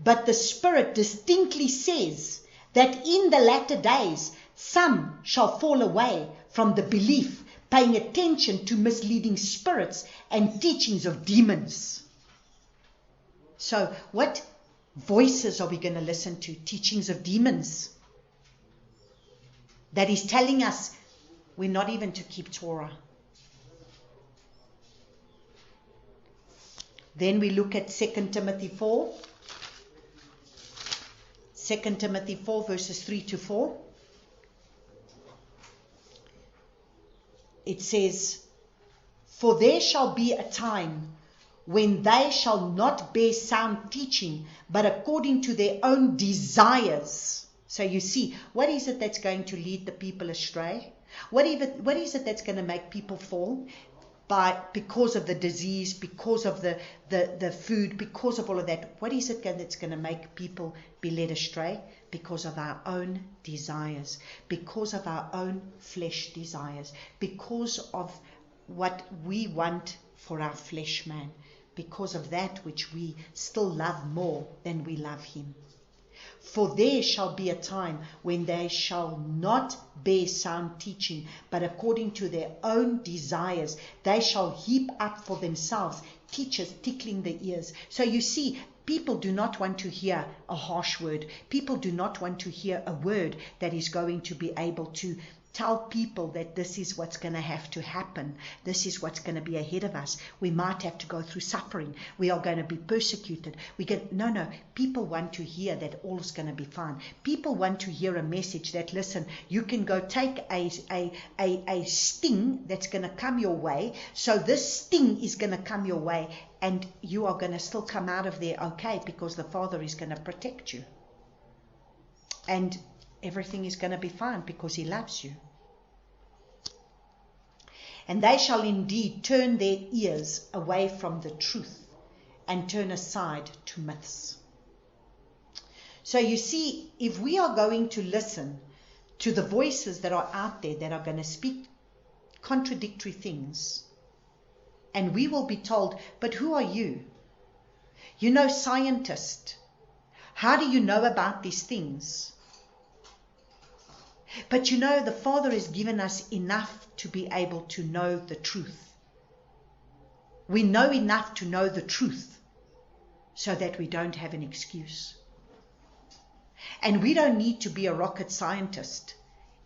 But the Spirit distinctly says that in the latter days some shall fall away from the belief, paying attention to misleading spirits and teachings of demons. So what voices are we going to listen to? Teachings of demons. That is telling us we're not even to keep Torah. Then we look at 2 Timothy 4. 2 Timothy 4 verses 3 to 4. It says, for there shall be a time when they shall not bear sound teaching, but according to their own desires. So you see, what is it that's going to lead the people astray? What is it that's going to make people fall? Because of the disease, because of the food, because of all of that. What is it that's going to make people be led astray? Because of our own desires, because of our own flesh desires, because of what we want for our flesh man, because of that which we still love more than we love him. For there shall be a time when they shall not bear sound teaching, but according to their own desires, they shall heap up for themselves teachers tickling the ears. So you see, people do not want to hear a harsh word. People do not want to hear a word that is going to be able to tell people that this is what's going to have to happen. This is what's going to be ahead of us. We might have to go through suffering. We are going to be persecuted. No. People want to hear that all is going to be fine. People want to hear a message that, listen, you can go take a sting that's going to come your way. So this sting is going to come your way, and you are going to still come out of there okay, because the Father is going to protect you. And everything is going to be fine because he loves you. And they shall indeed turn their ears away from the truth and turn aside to myths. So you see, if we are going to listen to the voices that are out there that are going to speak contradictory things, and we will be told, but who are you? You know, scientist. How do you know about these things? But you know, the Father has given us enough to be able to know the truth. We know enough to know the truth so that we don't have an excuse. And we don't need to be a rocket scientist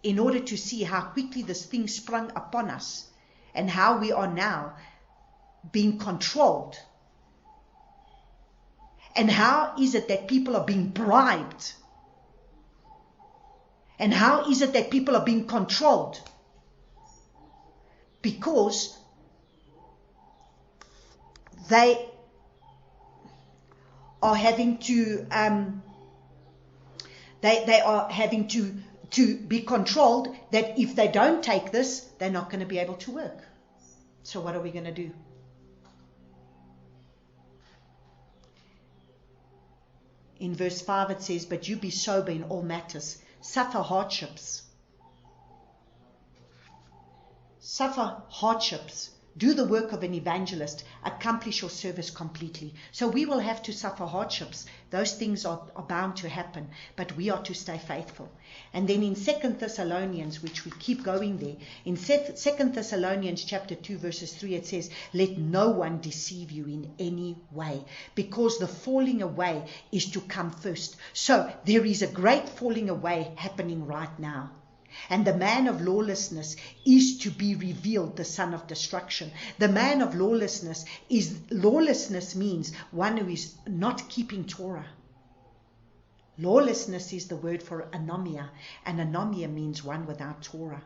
in order to see how quickly this thing sprung upon us and how we are now being controlled. And how is it that people are being bribed? And how is it that people are being controlled? Because they are having to they are having to be controlled, that if they don't take this, they're not going to be able to work. So what are we going to do? In verse 5 it says, but you be sober in all matters. Suffer hardships. Suffer hardships. Do the work of an evangelist. Accomplish your service completely. So we will have to suffer hardships. Those things are bound to happen, but we are to stay faithful. And then in 2 Thessalonians, which we keep going there, in 2 Thessalonians chapter 2 verses 3, it says, let no one deceive you in any way, because the falling away is to come first. So there is a great falling away happening right now. And the man of lawlessness is to be revealed, the son of destruction. The man of lawlessness means one who is not keeping Torah. Lawlessness is the word for anomia, and anomia means one without Torah.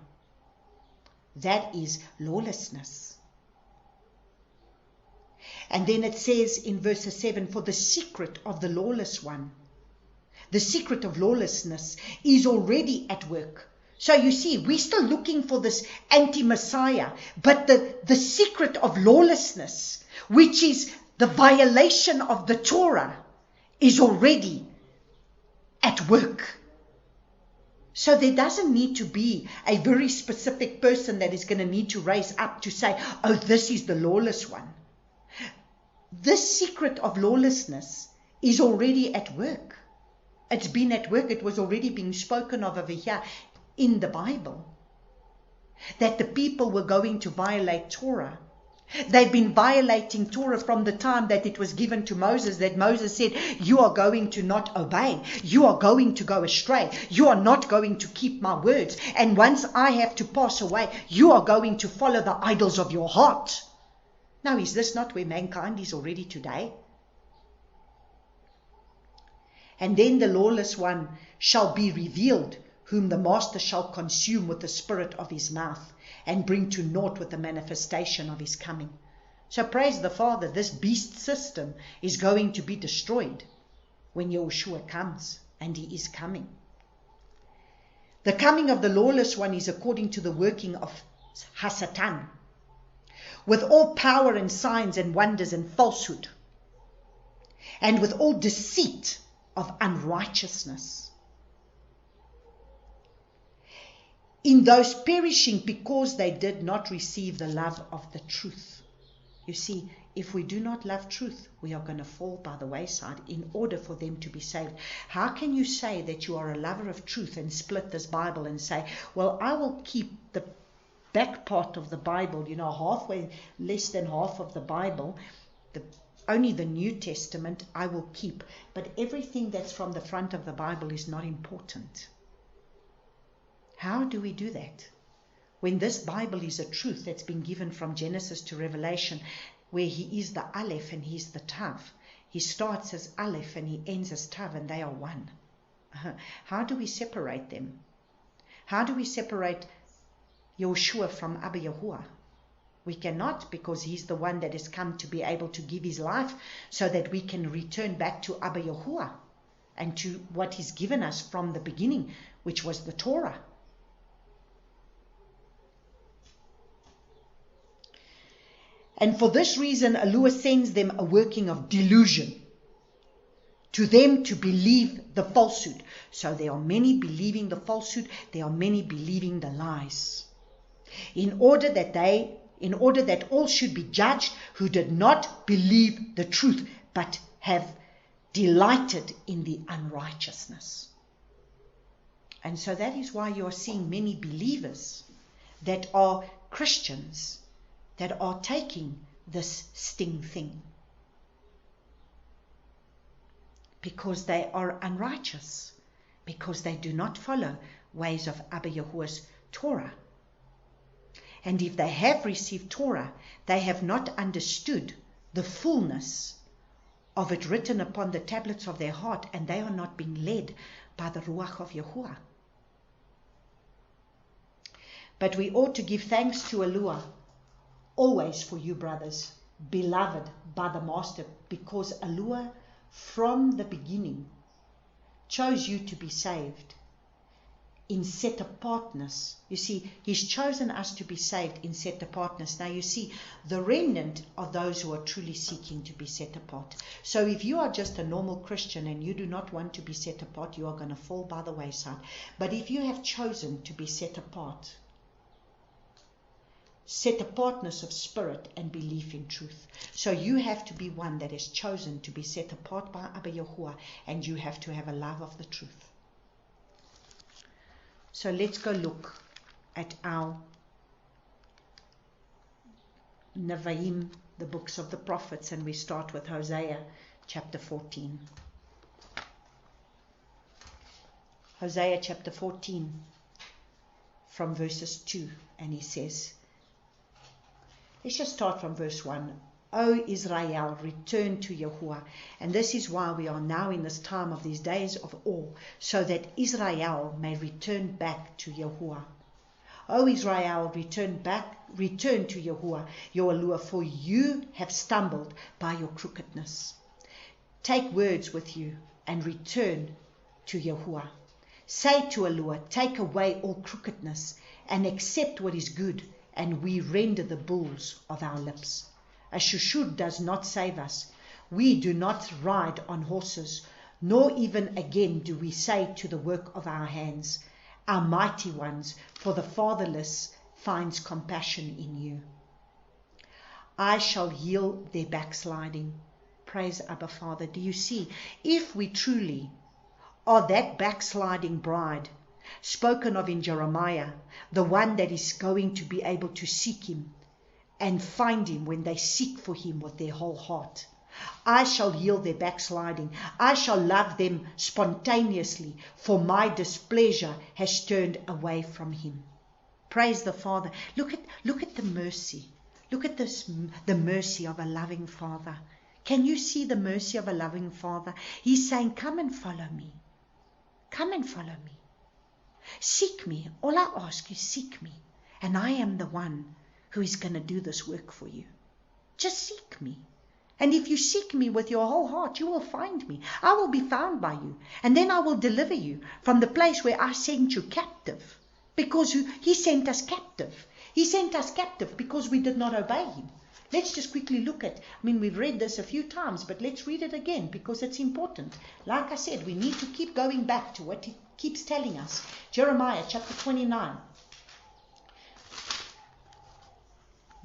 That is lawlessness. And then it says in verse 7, for the secret of the lawless one, the secret of lawlessness is already at work. So you see, we're still looking for this anti-Messiah, but the secret of lawlessness, which is the violation of the Torah, is already at work. So there doesn't need to be a very specific person that is going to need to raise up to say, oh, this is the lawless one. This secret of lawlessness is already at work. It's been at work. It was already being spoken of over here in the Bible, that the people were going to violate Torah. They've been violating Torah from the time that it was given to Moses, that Moses said, you are going to not obey. You are going to go astray. You are not going to keep my words. And once I have to pass away, you are going to follow the idols of your heart. Now, is this not where mankind is already today? And then the lawless one shall be revealed, whom the master shall consume with the spirit of his mouth, and bring to naught with the manifestation of his coming. So praise the Father, this beast system is going to be destroyed when Yahushua comes, and he is coming. The coming of the lawless one is according to the working of Hasatan, with all power and signs and wonders and falsehood, and with all deceit of unrighteousness, in those perishing because they did not receive the love of the truth. You see, if we do not love truth, we are going to fall by the wayside in order for them to be saved. How can you say that you are a lover of truth and split this Bible and say, well, I will keep the back part of the Bible, halfway, less than half of the Bible, only the New Testament I will keep, but everything that's from the front of the Bible is not important. How do we do that? When this Bible is a truth that's been given from Genesis to Revelation, where he is the Aleph and he's the Tav. He starts as Aleph and he ends as Tav, and they are one. How do we separate them? How do we separate Yahushua from Abba Yahuwah? We cannot, because he's the one that has come to be able to give his life so that we can return back to Abba Yahuwah and to what he's given us from the beginning, which was the Torah. And for this reason, Allah sends them a working of delusion, to them to believe the falsehood. So there are many believing the falsehood, there are many believing the lies. In order that all should be judged who did not believe the truth, but have delighted in the unrighteousness. And so that is why you are seeing many believers that are Christians that are taking this sting thing, because they are unrighteous, because they do not follow ways of Abba Yahuwah's Torah. And if they have received Torah, they have not understood the fullness of it written upon the tablets of their heart, and they are not being led by the Ruach of Yahuwah. But we ought to give thanks to Allah always for you, brothers, beloved by the Master, because Allah from the beginning chose you to be saved in set apartness. You see, he's chosen us to be saved in set apartness. Now you see, the remnant are those who are truly seeking to be set apart. So if you are just a normal Christian and you do not want to be set apart, you are going to fall by the wayside. But if you have chosen to be set apart, set apartness of spirit and belief in truth. So you have to be one that is chosen to be set apart by Abba Yahuwah, and you have to have a love of the truth. So let's go look at our Nevi'im, the books of the prophets, and we start with Hosea chapter 14. Hosea chapter 14 from verses 2, and he says, let's just start from verse 1. O Israel, return to Yahuwah. And this is why we are now in this time of these days of awe, so that Israel may return back to Yahuwah. O Israel, return to Yahuwah, your Elohim, for you have stumbled by your crookedness. Take words with you and return to Yahuwah. Say to Elohim, take away all crookedness and accept what is good, and we render the bulls of our lips. A shushud does not save us. We do not ride on horses, nor even again do we say to the work of our hands, our mighty ones, for the fatherless finds compassion in you. I shall heal their backsliding. Praise Abba Father. Do you see? If we truly are that backsliding bride spoken of in Jeremiah, the one that is going to be able to seek him and find him when they seek for him with their whole heart. I shall heal their backsliding. I shall love them spontaneously, for my displeasure has turned away from him. Praise the Father. Look at the mercy. Look at this, the mercy of a loving Father. Can you see the mercy of a loving Father? He's saying, come and follow me. Come and follow me. Seek me. All I ask is seek me. And I am the one who is going to do this work for you. Just seek me. And if you seek me with your whole heart, you will find me. I will be found by you. And then I will deliver you from the place where I sent you captive. Because he sent us captive. He sent us captive because we did not obey him. Let's just quickly look at, we've read this a few times, but let's read it again because it's important. Like I said, we need to keep going back to what he keeps telling us. Jeremiah chapter 29.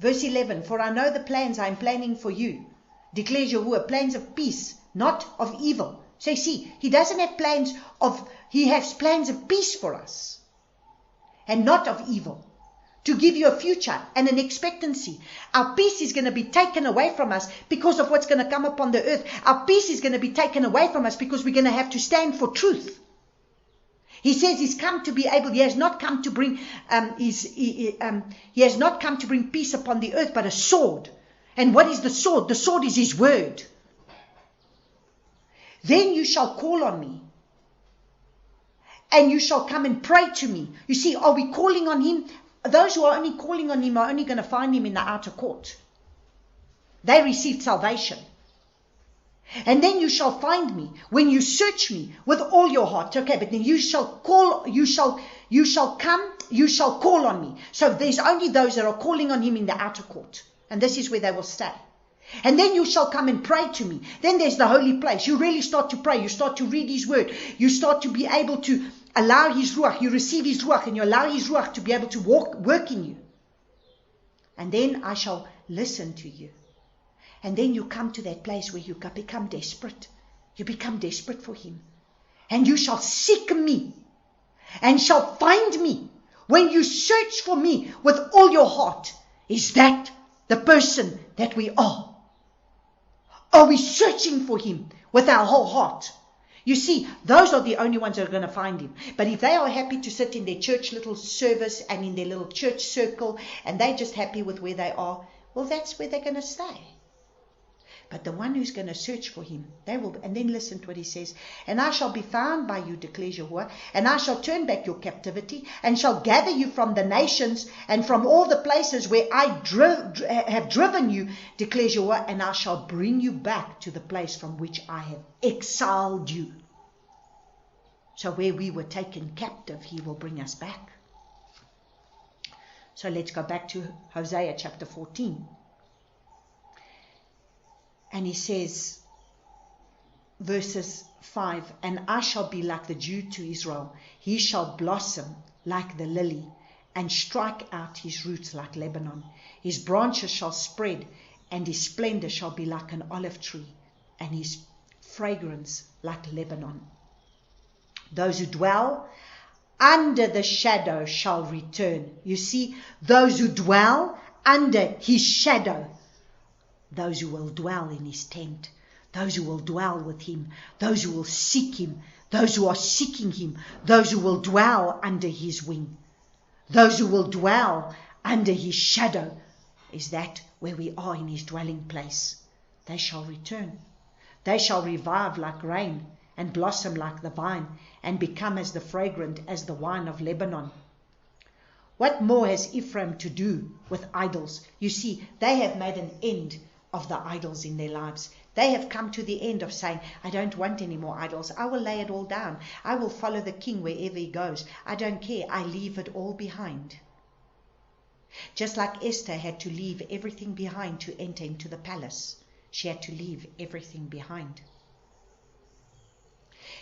Verse 11, for I know the plans I am planning for you, declares Yahuwah, plans of peace, not of evil. So you see, he doesn't have plans he has plans of peace for us, and not of evil, to give you a future and an expectancy. Our peace is going to be taken away from us because of what's going to come upon the earth. Our peace is going to be taken away from us because we're going to have to stand for truth. He says he's come to be able, he has not come to bring he has not come to bring peace upon the earth, but a sword. And what is the sword? The sword is his word. Then you shall call on me, and you shall come and pray to me. You see, are we calling on him? Those who are only calling on him are only going to find him in the outer court. They received salvation. And then you shall find me when you search me with all your heart. Okay, but then you shall call on me. So there's only those that are calling on him in the outer court. And this is where they will stay. And then you shall come and pray to me. Then there's the holy place. You really start to pray. You start to read his word. You start to be able to allow his ruach. You receive his ruach and you allow his ruach to be able to work in you. And then I shall listen to you. And then you come to that place where you become desperate. You become desperate for him. And you shall seek me and shall find me when you search for me with all your heart. Is that the person that we are? Are we searching for him with our whole heart? You see, those are the only ones that are going to find him. But if they are happy to sit in their church little service and in their little church circle, and they're just happy with where they are, well, that's where they're going to stay. But the one who's going to search for him, they will. And then listen to what he says. And I shall be found by you, declares Yahuwah, and I shall turn back your captivity, and shall gather you from the nations and from all the places where I have driven you, declares Yahuwah, and I shall bring you back to the place from which I have exiled you. So where we were taken captive, he will bring us back. So let's go back to Hosea chapter 14. And he says, verses 5, and I shall be like the dew to Israel. He shall blossom like the lily and strike out his roots like Lebanon. His branches shall spread, and his splendor shall be like an olive tree, and his fragrance like Lebanon. Those who dwell under the shadow shall return. You see, those who dwell under his shadow, those who will dwell in his tent, those who will dwell with him, those who will seek him, those who are seeking him, those who will dwell under his wing, those who will dwell under his shadow. is that where we are in his dwelling place. They shall return. They shall revive like rain, and blossom like the vine, and become as the fragrant as the wine of Lebanon. What more has Ephraim to do with idols? You see, they have made an end of the idols in their lives. They have come to the end of saying, I don't want any more idols. I will lay it all down. I will follow the king wherever he goes. I don't care. I leave it all behind. Just like Esther had to leave everything behind to enter into the palace. She had to leave everything behind.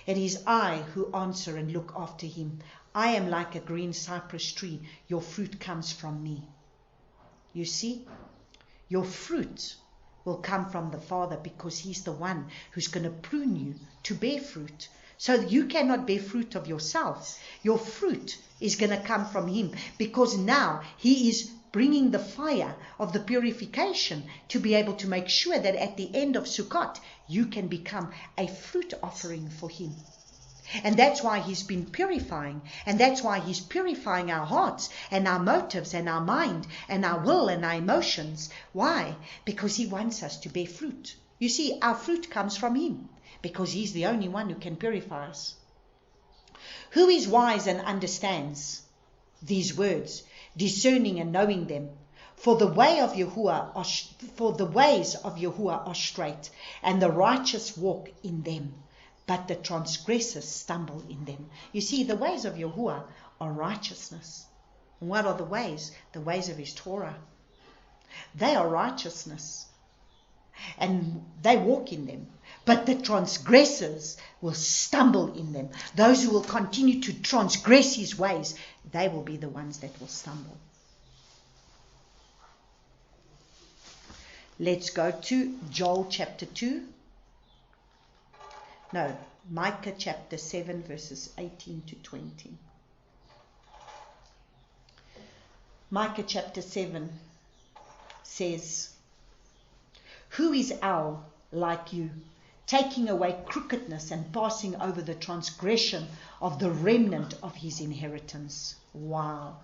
It is I who answer and look after him. I am like a green cypress tree. Your fruit comes from me. You see, your fruit will come from the Father, because he's the one who's going to prune you to bear fruit. So you cannot bear fruit of yourself. Your fruit is going to come from him, because now he is bringing the fire of the purification to be able to make sure that at the end of Sukkot, you can become a fruit offering for him. And that's why he's been purifying. And that's why he's purifying our hearts and our motives and our mind and our will and our emotions. Why? Because he wants us to bear fruit. You see, our fruit comes from him, because he's the only one who can purify us. Who is wise and understands these words, discerning and knowing them? For the ways of Yahuwah are straight, and the righteous walk in them, but the transgressors stumble in them. You see, the ways of Yahuwah are righteousness. And what are the ways? The ways of his Torah. They are righteousness. And they walk in them. But the transgressors will stumble in them. Those who will continue to transgress his ways, they will be the ones that will stumble. Let's go to Joel chapter 2. No, Micah chapter 7, verses 18 to 20. Micah chapter 7 says, Who is Al like you, taking away crookedness and passing over the transgression of the remnant of his inheritance? Wow.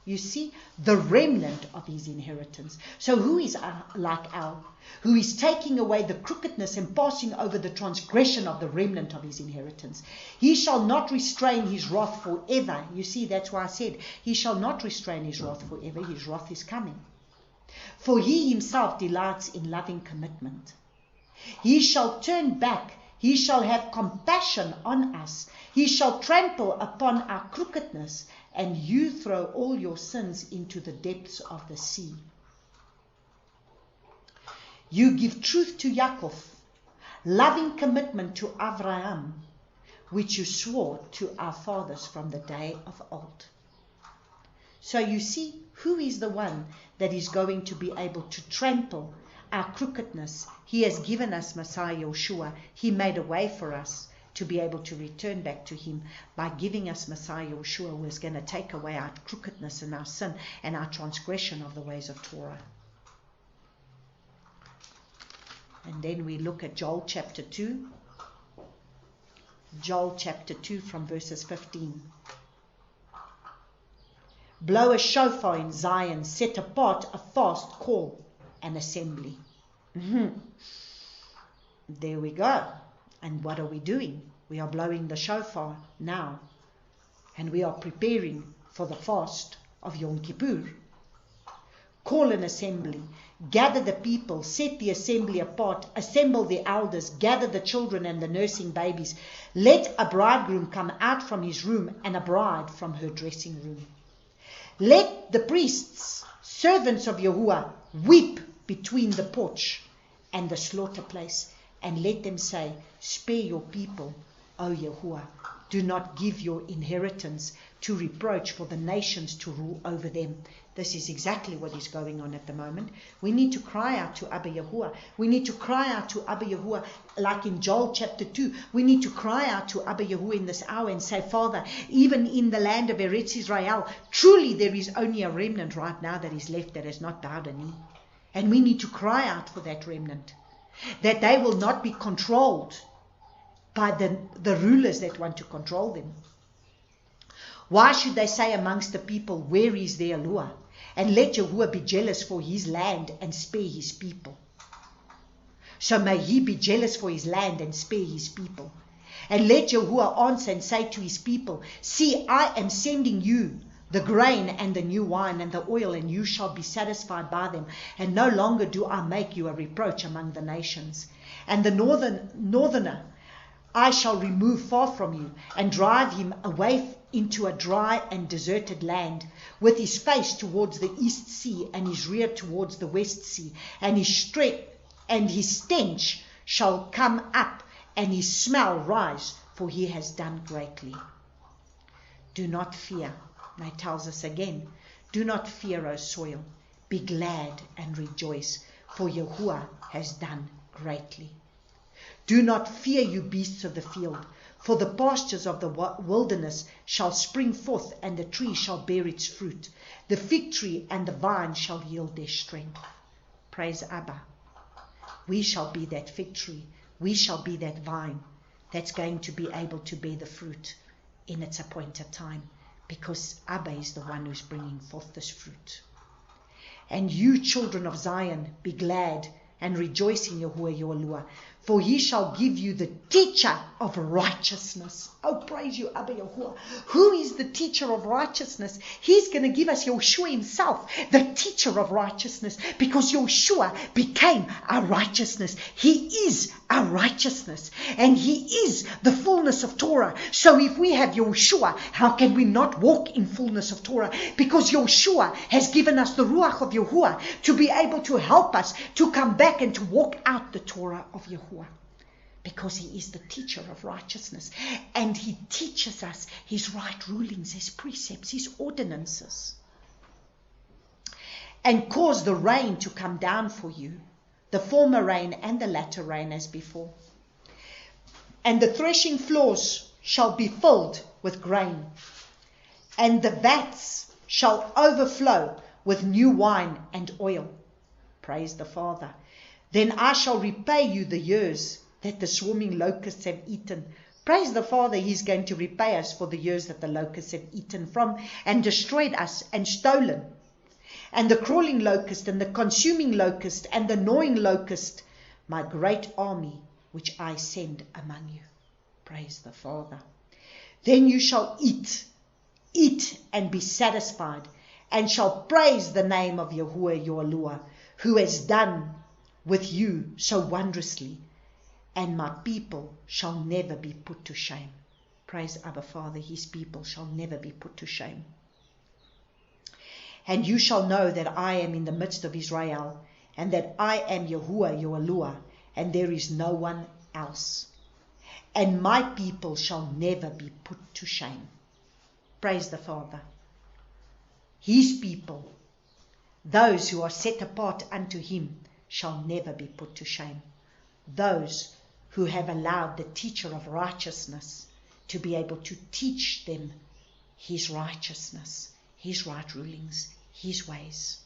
You see, the remnant of his inheritance. So who is like Al, who is taking away the crookedness and passing over the transgression of the remnant of his inheritance? He shall not restrain his wrath forever. You see, that's why I said, he shall not restrain his wrath forever. His wrath is coming. For he himself delights in loving commitment. He shall turn back. He shall have compassion on us. He shall trample upon our crookedness, and you throw all your sins into the depths of the sea. You give truth to Yaakov, loving commitment to Abraham, which you swore to our fathers from the day of old. So you see, who is the one that is going to be able to trample our crookedness? He has given us Messiah Yeshua. He made a way for us to be able to return back to him by giving us Messiah Yeshua, who is going to take away our crookedness and our sin and our transgression of the ways of Torah. And then we look at Joel chapter 2. Joel chapter 2 from verses 15. Blow a shofar in Zion, set apart a fast, call an assembly. There we go. And what are we doing? We are blowing the shofar now. And we are preparing for the fast of Yom Kippur. Call an assembly. Gather the people. Set the assembly apart. Assemble the elders. Gather the children and the nursing babies. Let a bridegroom come out from his room and a bride from her dressing room. Let the priests, servants of Yahuwah, weep between the porch and the slaughter place. And let them say, spare your people, O Yahuwah. Do not give your inheritance to reproach for the nations to rule over them. This is exactly what is going on at the moment. We need to cry out to Abba Yahuwah. We need to cry out to Abba Yahuwah, like in Joel chapter 2. We need to cry out to Abba Yahuwah in this hour and say, Father, even in the land of Eretz Israel, truly there is only a remnant right now that is left that has not bowed a knee. And we need to cry out for that remnant, that they will not be controlled by the rulers that want to control them. Why should they say amongst the people, where is their Eloah? and let Yahuwah be jealous for his land and spare his people. So may he be jealous for his land and spare his people. And let Yahuwah answer and say to his people, see, I am sending you the grain and the new wine and the oil, and you shall be satisfied by them. And no longer do I make you a reproach among the nations. And the northerner I shall remove far from you, and drive him away into a dry and deserted land, with his face towards the east sea, and his rear towards the west sea. And his stench shall come up, and his smell rise, for he has done greatly. Do not fear. Now it tells us again, do not fear, O soil. Be glad and rejoice, for Yahuwah has done greatly. Do not fear, you beasts of the field, for the pastures of the wilderness shall spring forth, and the tree shall bear its fruit. The fig tree and the vine shall yield their strength. Praise Abba. We shall be that fig tree. We shall be that vine that's going to be able to bear the fruit in its appointed time, because Abba is the one who's bringing forth this fruit. And you, children of Zion, be glad and rejoice in Yahuwah your Elohim, for he shall give you the teacher of righteousness. Oh, praise you, Abba Yahuwah. Who is the teacher of righteousness? He's going to give us Yeshua himself, the teacher of righteousness, because Yeshua became our righteousness. He is our righteousness, and he is the fullness of Torah. So if we have Yeshua, how can we not walk in fullness of Torah? Because Yeshua has given us the Ruach of Yahuwah to be able to help us to come back and to walk out the Torah of Yahuwah. Because he is the teacher of righteousness, and he teaches us his right rulings, his precepts, his ordinances, and cause the rain to come down for you, the former rain and the latter rain as before. And the threshing floors shall be filled with grain, and the vats shall overflow with new wine and oil. Praise the Father. Then I shall repay you the years that the swarming locusts have eaten. Praise the Father, he's going to repay us for the years that the locusts have eaten from and destroyed us and stolen. And the crawling locust and the consuming locust and the gnawing locust, my great army which I send among you. Praise the Father. Then you shall eat and be satisfied, and shall praise the name of Yahuwah your Elohim, who has done with you so wondrously, and my people shall never be put to shame. Praise Abba Father, his people shall never be put to shame. And you shall know that I am in the midst of Israel, and that I am Yahuwah your Elohim, and there is no one else. And my people shall never be put to shame. Praise the Father. His people, those who are set apart unto him, shall never be put to shame. Those who have allowed the teacher of righteousness to be able to teach them his righteousness, his right rulings, his ways.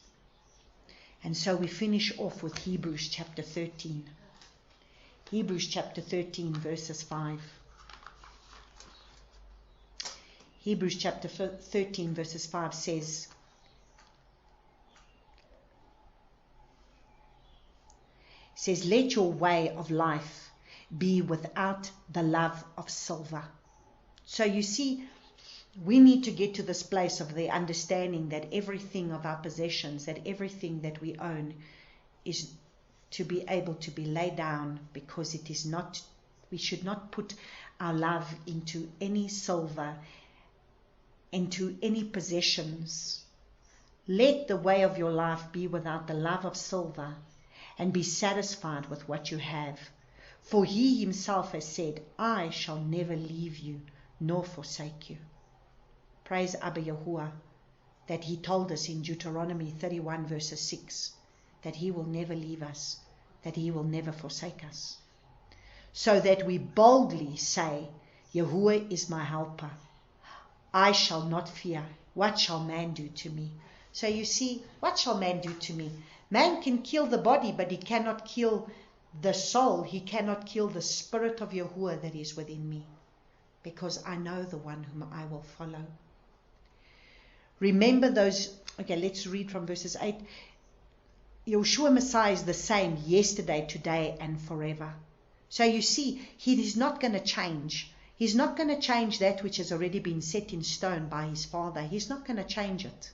And so we finish off with Hebrews chapter 13. Hebrews chapter 13 verses 5. Hebrews chapter 13 verses 5 says, let your way of life be without the love of silver. So you see, we need to get to this place of the understanding that everything of our possessions, that everything that we own is to be able to be laid down, because it is not, we should not put our love into any silver, into any possessions. Let the way of your life be without the love of silver, and be satisfied with what you have. For he himself has said, I shall never leave you nor forsake you. Praise Abba Yahuwah, that he told us in Deuteronomy 31 verses 6, that he will never leave us, that he will never forsake us. So that we boldly say, Yahuwah is my helper. I shall not fear. What shall man do to me? So you see, what shall man do to me? Man can kill the body, but he cannot kill the soul. He cannot kill the spirit of Yahuwah that is within me, because I know the one whom I will follow. Remember those. Okay, let's read from verses 8. Yeshua Messiah is the same yesterday, today, and forever. So you see, he is not going to change. He's not going to change that which has already been set in stone by his Father. He's not going to change it.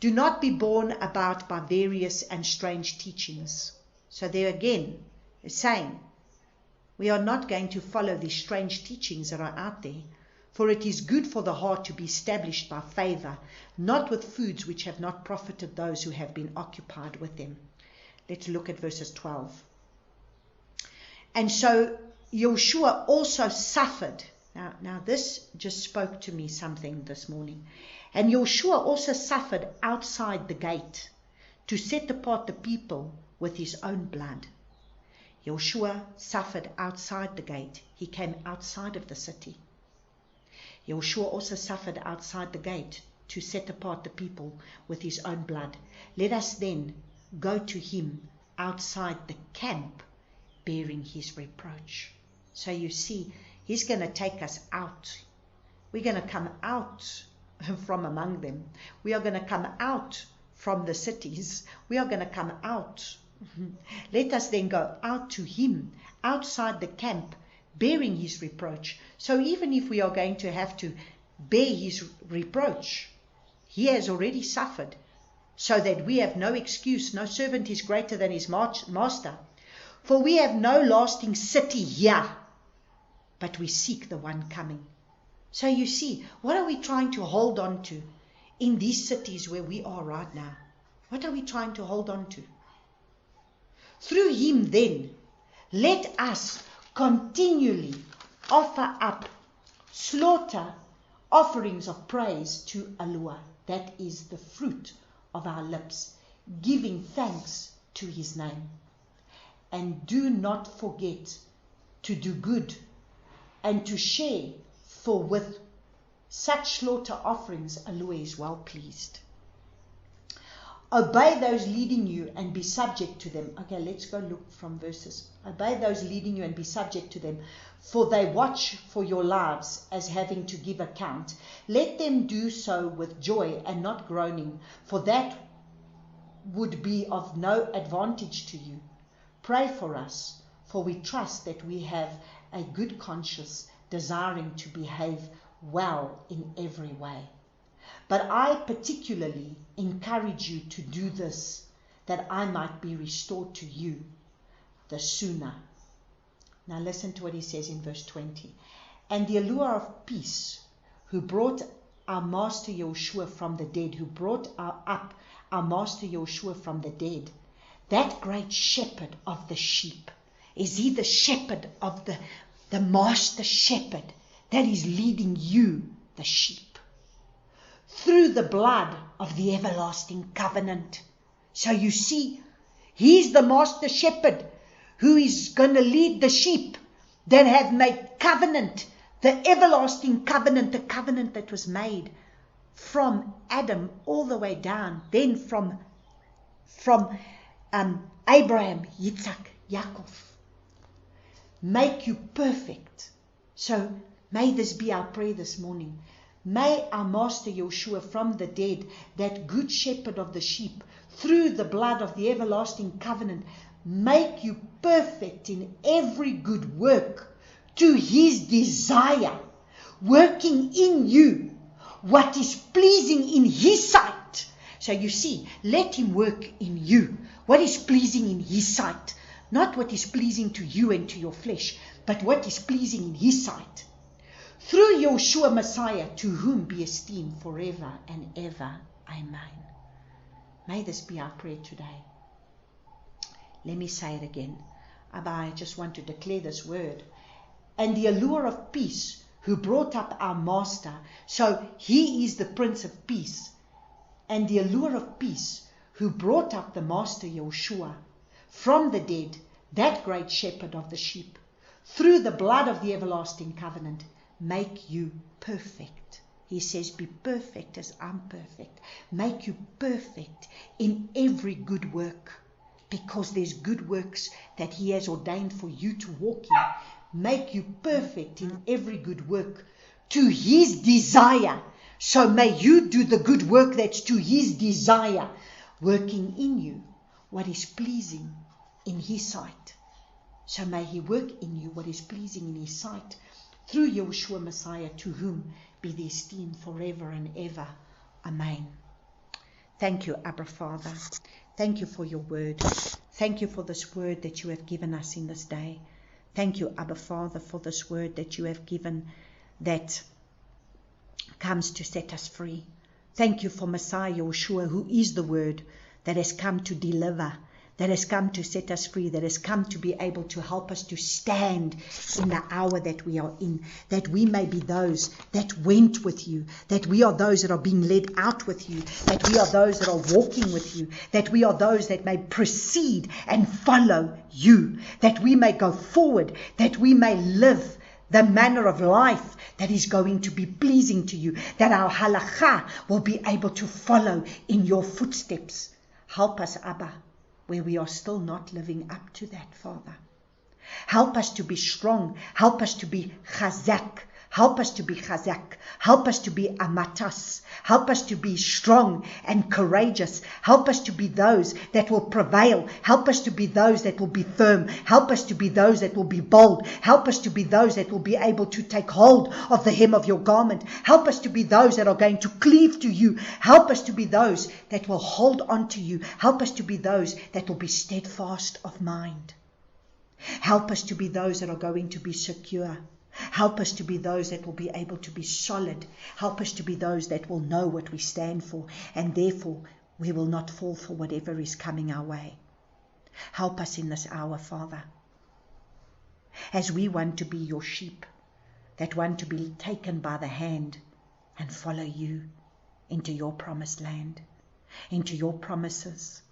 Do not be borne about by various and strange teachings. So there again, it's saying, we are not going to follow these strange teachings that are out there. For it is good for the heart to be established by favor, not with foods which have not profited those who have been occupied with them. Let's look at verses 12. And so Yeshua also suffered. Now this just spoke to me something this morning. And Yeshua also suffered outside the gate to set apart the people with his own blood. Yeshua suffered outside the gate. He came outside of the city. Yeshua also suffered outside the gate to set apart the people with his own blood. Let us then go to him outside the camp, bearing his reproach. So you see, he's going to take us out. We're going to come out from among them. We are going to come out from the cities. We are going to come out. Let us then go out to him, outside the camp, bearing his reproach. So even if we are going to have to bear his reproach, he has already suffered, so that we have no excuse. No servant is greater than his master. For we have no lasting city here, but we seek the one coming. So you see, what are we trying to hold on to in these cities where we are right now? What are we trying to hold on to? Through him then, let us continually offer up, slaughter offerings of praise to Eloah. That is the fruit of our lips, giving thanks to his name. And do not forget to do good and to share, for with such slaughter offerings Eloah is well pleased. Obey those leading you and be subject to them. Okay, let's go look from verses. Obey those leading you and be subject to them, for they watch for your lives as having to give account. Let them do so with joy and not groaning, for that would be of no advantage to you. Pray for us, for we trust that we have a good conscience, desiring to behave well in every way. But I particularly encourage you to do this, that I might be restored to you the sooner. Now listen to what he says in verse 20. And the allure of peace, who brought our master Yeshua from the dead, up our master Yeshua from the dead, that great shepherd of the sheep. Is he the shepherd of the master shepherd that is leading you, the sheep? Through the blood of the everlasting covenant. So you see, he's the master shepherd who is going to lead the sheep that have made covenant, the everlasting covenant, the covenant that was made from Adam all the way down, then from Abraham, Yitzhak, Yaakov. Make you perfect. So may this be our prayer this morning. May our Master Yeshua from the dead, that good shepherd of the sheep, through the blood of the everlasting covenant, make you perfect in every good work to his desire, working in you what is pleasing in his sight. So you see, let him work in you what is pleasing in his sight, not what is pleasing to you and to your flesh, but what is pleasing in his sight. Through Yeshua Messiah, to whom be esteemed forever and ever. Amen. May this be our prayer today. Let me say it again. I just want to declare this word. And the allure of peace, who brought up our master. So he is the Prince of Peace. And the allure of peace, who brought up the master Yeshua from the dead, that great shepherd of the sheep, through the blood of the everlasting covenant, make you perfect. He says, be perfect as I'm perfect. Make you perfect in every good work, because there's good works that he has ordained for you to walk in. Make you perfect in every good work to his desire, So may you do the good work that's to his desire, working in you what is pleasing in his sight. So may he work in you what is pleasing in his sight, through Yeshua Messiah, to whom be the esteem forever and ever. Amen. Thank you, Abba Father. Thank you for your word. Thank you for this word that you have given us in this day. Thank you, Abba Father, for this word that you have given that comes to set us free. Thank you for Messiah Yeshua, who is the word that has come to deliver, that has come to set us free, that has come to be able to help us to stand in the hour that we are in, that we may be those that went with you, that we are those that are being led out with you, that we are those that are walking with you, that we are those that may proceed and follow you, that we may go forward, that we may live the manner of life that is going to be pleasing to you, that our halakha will be able to follow in your footsteps. Help us, Abba, where we are still not living up to that, Father. Help us to be strong. Help us to be chazak. Help us to be chazak. Help us to be amatas. Help us to be strong and courageous. Help us to be those that will prevail. Help us to be those that will be firm. Help us to be those that will be bold. Help us to be those that will be able to take hold of the hem of your garment. Help us to be those that are going to cleave to you. Help us to be those that will hold on to you. Help us to be those that will be steadfast of mind. Help us to be those that are going to be secure. Help us to be those that will be able to be solid. Help us to be those that will know what we stand for, and therefore we will not fall for whatever is coming our way. Help us in this hour, Father, as we want to be your sheep, that want to be taken by the hand and follow you into your promised land, into your promises.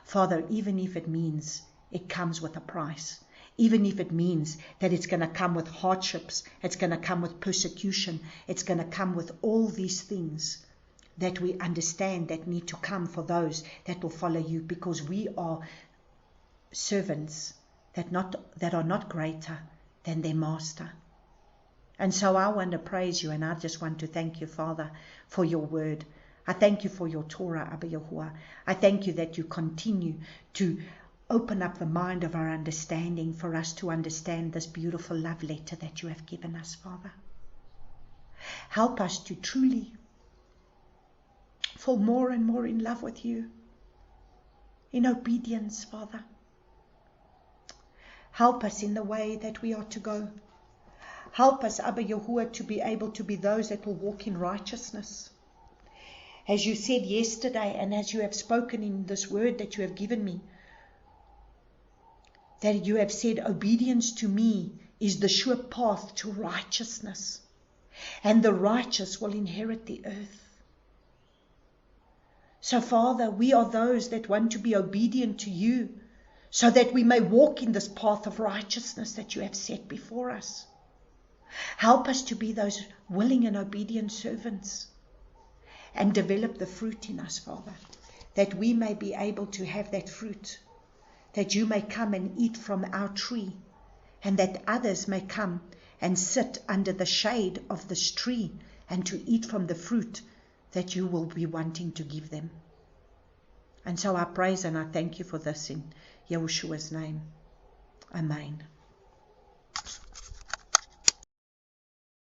Father, even if it means it comes with a price, even if it means that it's going to come with hardships, it's going to come with persecution, it's going to come with all these things that we understand that need to come for those that will follow you, because we are servants that are not greater than their master. And so I want to praise you, and I just want to thank you, Father, for your word. I thank you for your Torah, Abba Yahuwah. I thank you that you continue to open up the mind of our understanding for us to understand this beautiful love letter that you have given us, Father. Help us to truly fall more and more in love with you, in obedience, Father. Help us in the way that we are to go. Help us, Abba Yahuwah, to be able to be those that will walk in righteousness. As you said yesterday, and as you have spoken in this word that you have given me, that you have said, obedience to me is the sure path to righteousness, and the righteous will inherit the earth. So, Father, we are those that want to be obedient to you, so that we may walk in this path of righteousness that you have set before us. Help us to be those willing and obedient servants, and develop the fruit in us, Father, that we may be able to have that fruit, that you may come and eat from our tree, and that others may come and sit under the shade of this tree and to eat from the fruit that you will be wanting to give them. And so I praise and I thank you for this in Yahushua's name. Amen.